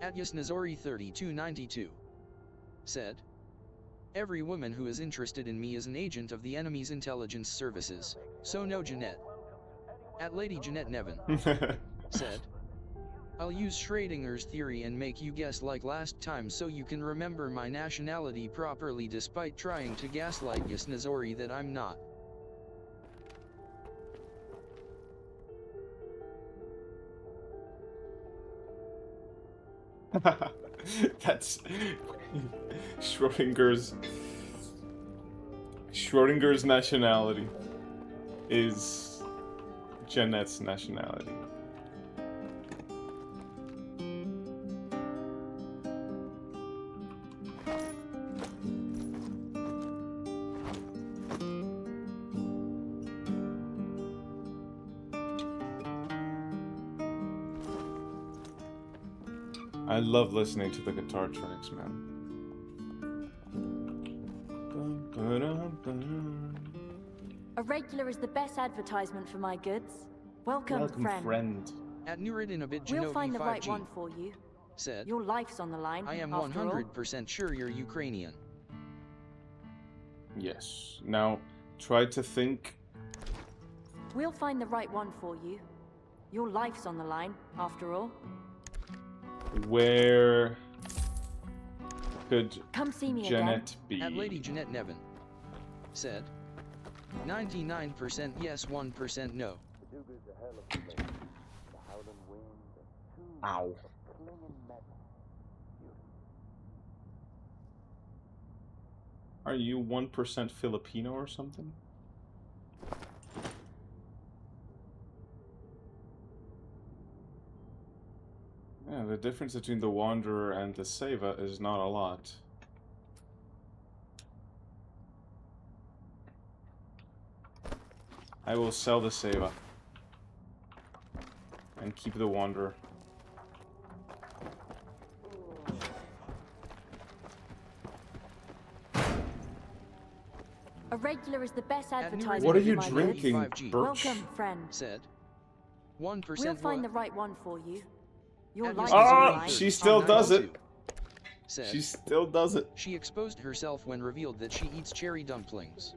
At Yasnazori 3292 said, every woman who is interested in me is an agent of the enemy's intelligence services, so no Jeanette. At Lady Jeanette Nevin said, I'll use Schrodinger's theory and make you guess like last time so you can remember my nationality properly despite trying to gaslight Yasnazori that I'm not. That's Schrodinger's nationality is Jeanette's nationality. I love listening to the guitar tracks, man. A regular is the best advertisement for my goods. Welcome, friend. At Nuridin Abid Genovi 5G. We'll find the right one for you. Said, your life's on the line. I am 100% sure you're Ukrainian. Yes. Now, try to think. We'll find the right one for you. Your life's on the line, after all. Where could come see me Jeanette again. be? At Lady Jeanette Nevin said, 99% yes, 1% no. Ow. Are you 1% Filipino or something? Yeah, the difference between the Wanderer and the Seva is not a lot. I will sell the Seva. And keep the Wanderer. A regular is the best advertisement. What are you for my drinking, goods. Birch? Welcome, friend. Said 1% We'll find what? the right one for you. Your At life Mrs. is Ori mine. She still does it. Said, She still does it. She exposed herself when revealed that she eats cherry dumplings.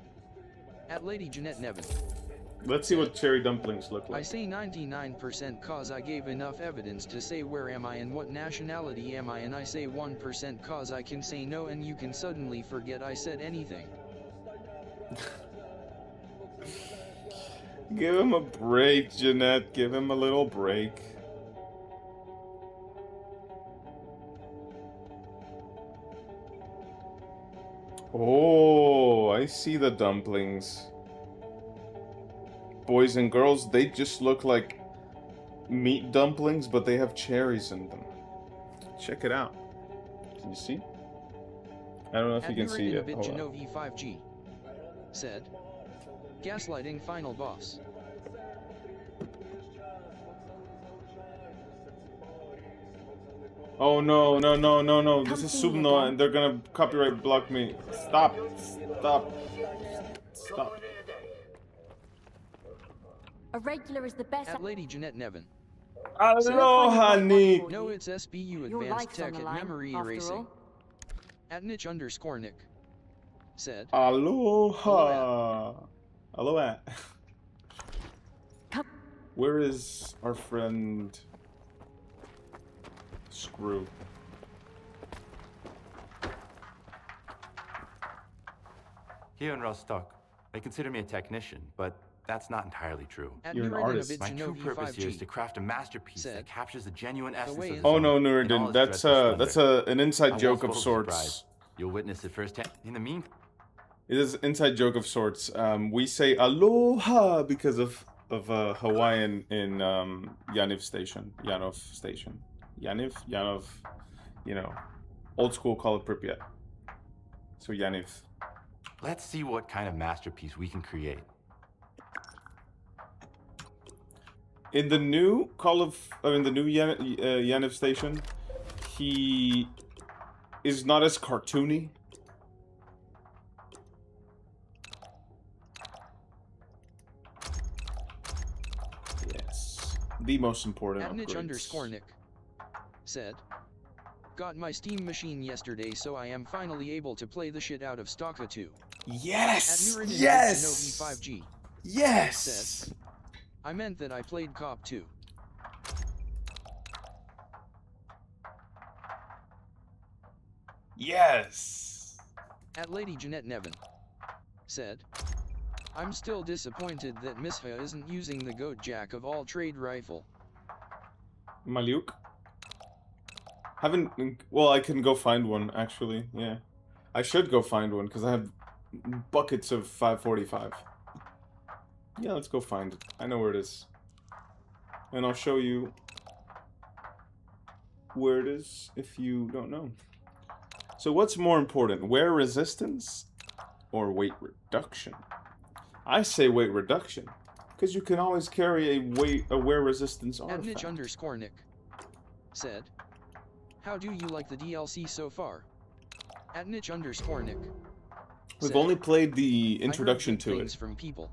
At Lady Jeanette Nevin. Let's see what cherry dumplings look I like. say 99% cause I gave enough evidence to say where am I and what nationality am I, and I say 1% cause I can say no and you can suddenly forget I said anything. Give him a break, Jeanette. Give him a little break. Oh, I see the dumplings. Boys and girls, they just look like meat dumplings, but they have cherries in them. Check it out. Can you see? I don't know if you can see it. Hold on. Genovi 5G. Said. Gaslighting final boss. Oh no, no, no, no, no. This is Subno and they're gonna copyright block me. Stop. Stop. Stop. A regular is the best. At Lady Jeanette Nevin. Aloha, Nick. No, it's SBU Your Advanced life's on Tech the at line, Memory after Erasing. all. At Nick_Nick. Said. Aloha. Aloha. Where is our friend Screw? Here in Rostock, they consider me a technician, but that's not entirely true. At You're an Nureddin artist. My true Genovi purpose here 5G. is to craft a masterpiece that captures the genuine essence of the Oh zone no, in all Nureddin, its that's dreadful an inside splendor. joke I of won't spoil the sorts. surprise. You'll witness it firsthand. In the meantime, It is an inside joke of sorts. We say aloha because of Hawaiian in Yaniv Station. Yaniv, you know, old school call it Pripyat. So Yaniv. let's see what kind of masterpiece we can create. In the new Yaniv Station, he is not as cartoony. Yes, the most important At upgrades. Nick_Nick. Said. Got my Steam machine yesterday, so I am finally able to play the shit out of Stalker 2. Yes! At Nureddin Yes! Genovi 5G. Yes! Said. I meant that I played Cop 2. Yes! At Lady Jeanette Nevin. Said. I'm still disappointed that Misha isn't using the Goat Jack of all trade rifle. Maliuk? Well, I can go find one, actually, yeah. I should go find one, because I have buckets of 545. Yeah, let's go find it. I know where it is. And I'll show you where it is if you don't know. So what's more important, wear resistance or weight reduction? I say weight reduction, because you can always carry a wear resistance At artifact. Nick_Nick. Said. How do you like the DLC so far? At Nick_Nick. We've only played the I introduction heard good to things it. from people.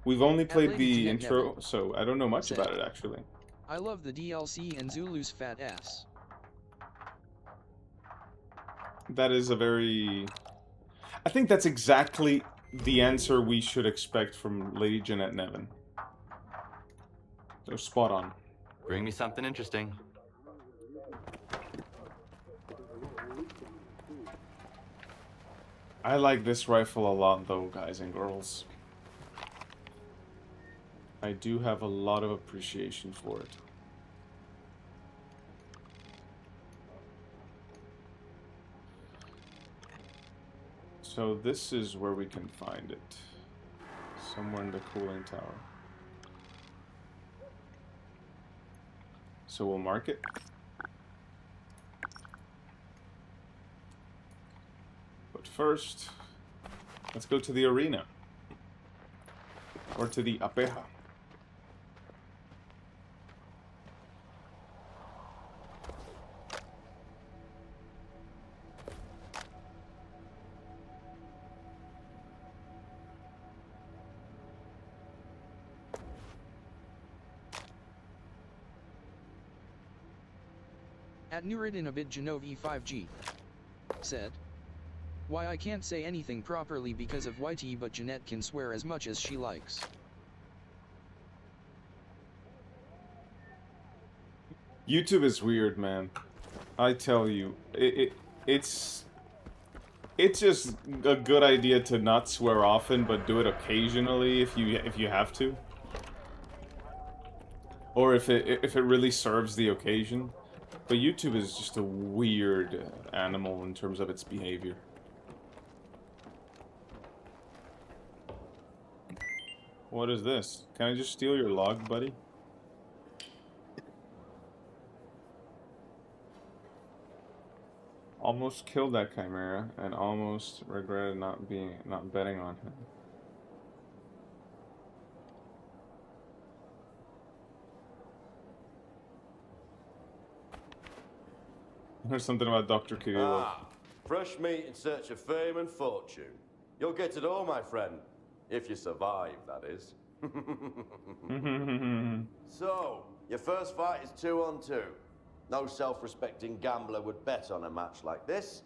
We've only played Lady the Jeanette intro, Nevin. so I don't know much Said. about it, actually. I love the DLC and Zulu's fat ass. That is a very... I think that's exactly the answer we should expect from Lady Jeanette Nevin. So spot on. Bring me something interesting. I like this rifle a lot, though, guys and girls. I do have a lot of appreciation for it. So this is where we can find it. Somewhere in the cooling tower. So we'll mark it. But first, let's go to the arena. Or to the apeja. At Nuridinovid Genovi 5G said, "Why I can't say anything properly because of YT, but Jeanette can swear as much as she likes." YouTube is weird, man. I tell you, it's just a good idea to not swear often, but do it occasionally if you have to, or if it really serves the occasion. But YouTube is just a weird animal in terms of its behavior. What is this? Can I just steal your log, buddy? Almost killed that Chimera and almost regretted not betting on him. There's something about Dr. Kirillov. Ah, fresh meat in search of fame and fortune. You'll get it all, my friend. If you survive, that is. So, your first fight is 2-on-2. No self-respecting gambler would bet on a match like this,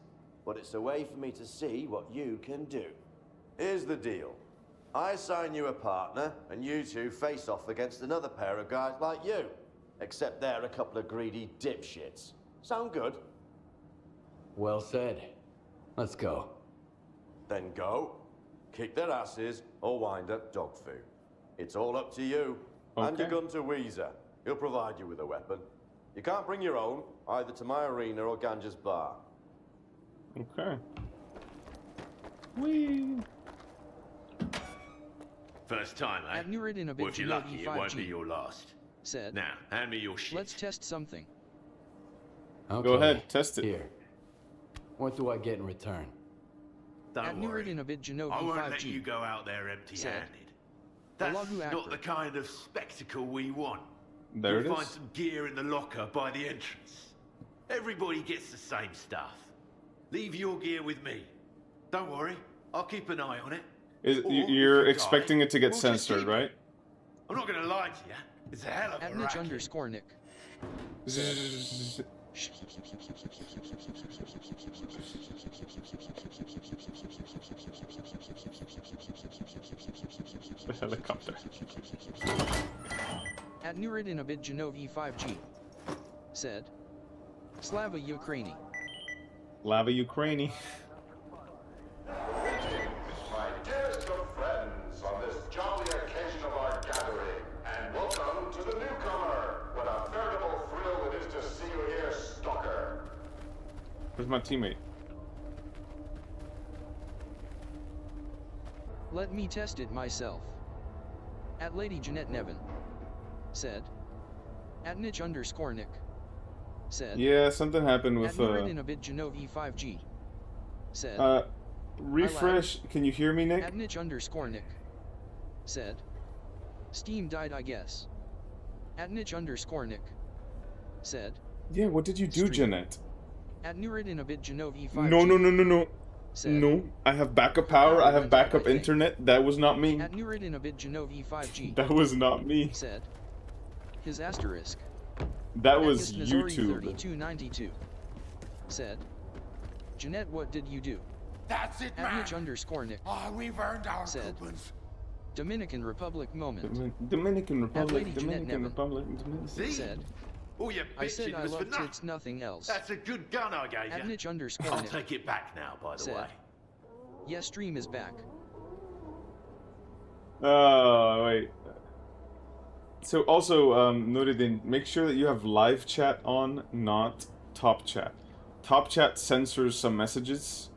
but it's a way for me to see what you can do. Here's the deal. I assign you a partner, and you two face off against another pair of guys like you. Except they're a couple of greedy dipshits. Sound good? Well said. Let's go. Then go. Kick their asses or wind up dog food. It's all up to you. Hand your gun to Weezer. He'll provide you with a weapon. You can't bring your own, either to my arena or Ganja's bar. Okay. Whee! First time, eh? At Nuridinovid Well, if you're lucky, Genovi it won't 5G be your last. said, Now, hand me your shit. "Let's test something." Okay. Go ahead, test it. Here. What do I get in return? At Don't worry. Nuridinovid Genovi I won't 5G let you go out there empty-handed. That's Olagu not Akbar. the kind of spectacle we want. There it You'll find is. some gear in the locker by the entrance. Everybody gets the same stuff. Leave your gear with me. Don't worry, I'll keep an eye on it. You're expecting it to get we'll just censored, keep right? I'm not gonna lie to you. It's a hell of At a Niche racket. _ Nick The helicopter. At Nuridinovid Genovi 5G said, "Slava Ukraini." Lava Ukraini. My dearest of friends, on this jolly occasion of our gathering, and welcome to the newcomer. What a veritable thrill it is to see you here, stalker. Where's my teammate? "Let me test it myself." At Lady Jeanette Nevin said, at Niche _ Nick said, Yeah, something happened at with Nuridinovid Genovi 5G said, refresh. Can you hear me, Nick? at Niche _ Nick said, "Steam died, I guess." At Niche _ Nick said, Yeah, what did you do, Jeanette? at Nuridinovid Genovi 5G No. said, No, I have backup power, I have backup internet. That was not me. at Nuridinovid Genovi 5G That was not me. said, his asterisk. That At was Yasnazori YouTube. 3292 said, "Jeanette, what did you do?" That's it, At man. Niche _ Nick Oh, we've earned our said, coupons. Dominican Republic moment. Dominican At Republic, Lady Jeanette Dominican Nevin Republic, Dominican. See? said, All your "I said bitching I was for love nothing. tits, nothing else." That's a good gun I gave At you. Niche _ I'll Nick take it back now, by the said, way. "Yes, stream is back." Oh, wait. So also, Nuruddin, make sure that you have live chat on, not top chat. Top chat censors some messages.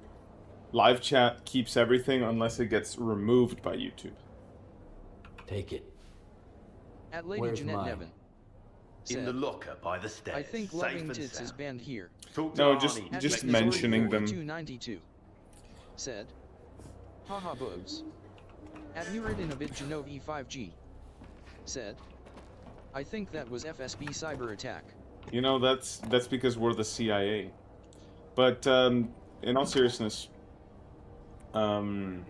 Live chat keeps everything unless it gets removed by YouTube. Take it. At Lady Where's Jeanette mine? Nevin In the said, locker by the stairs. "I think safe loving and tits is sound. banned here." Talk to No, Arnie. just At mentioning them. 292 said, "Haha boobs." At Nuridinabit Genovi 5G. Said, I think that was FSB cyber attack. You know, that's because we're the CIA. But in all seriousness, that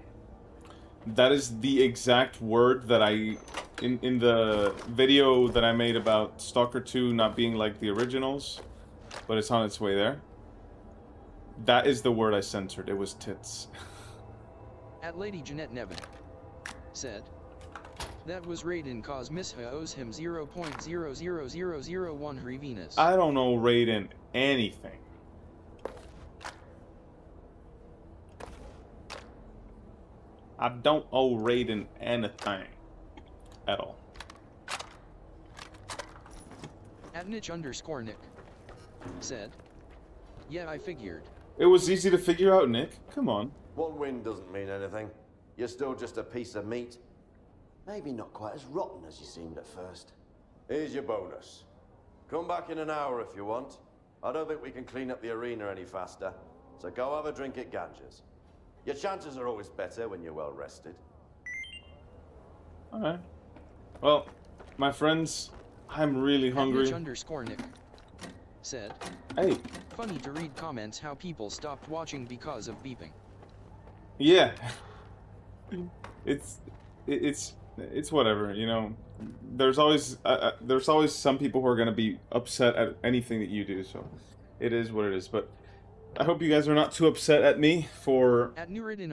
is the exact word that I in the video that I made about Stalker 2 not being like the originals, but it's on its way there. That is the word I censored. It was tits. At Lady Jeanette Nevin. Said, that was Raiden cause Misha owes him 0.00001 hryvnias. I don't know Raiden anything. I don't owe Raiden anything. At all. At Nick_Nick. Said, yeah, I figured. It was easy to figure out, Nick. Come on. One win doesn't mean anything. You're still just a piece of meat. Maybe not quite as rotten as you seemed at first. Here's your bonus. Come back in an hour if you want. I don't think we can clean up the arena any faster. So go have a drink at Ganges. Your chances are always better when you're well rested. Alright. Well, my friends, I'm really hungry. Nick_Nick. Said, hey. Funny to read comments how people stopped watching because of beeping. Yeah. It's whatever, you know. There's always some people who are gonna be upset at anything that you do, so it is what it is. But I hope you guys are not too upset at me for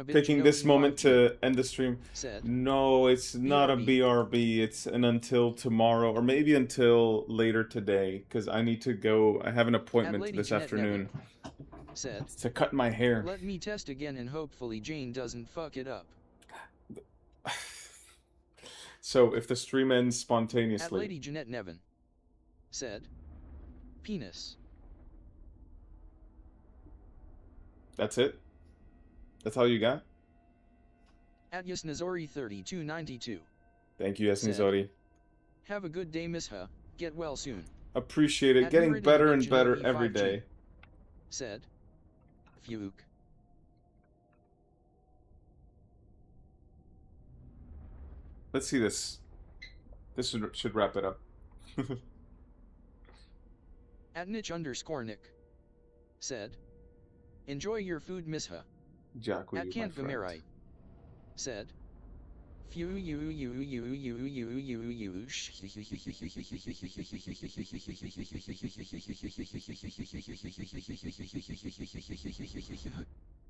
taking this moment to end the stream. No, it's not a BRB. It's an until tomorrow, or maybe until later today, because I need to go. I have an appointment this afternoon to cut my hair. Let me test again, and hopefully Jane doesn't fuck it up. So if the stream ends spontaneously. At Lady Jeanette Nevin. Said, penis. That's it? That's all you got? At Yasnazori3292. Thank you, Yasnazori. Have a good day, Misha. Get well soon. Appreciate it. Getting better and better every day. Said, Fuke. Let's see this. This should wrap it up. At Nick_Nick. Said, enjoy your food, Misha. Jack, at Kant Vamerite. Said,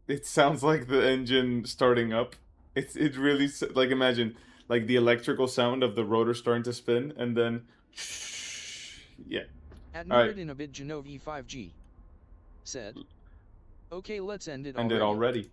It sounds like the engine starting up. It really, like, imagine like the electrical sound of the rotor starting to spin, and then yeah. At Nuridinabit Genovi 5G. Said, okay, let's end it already. End it already.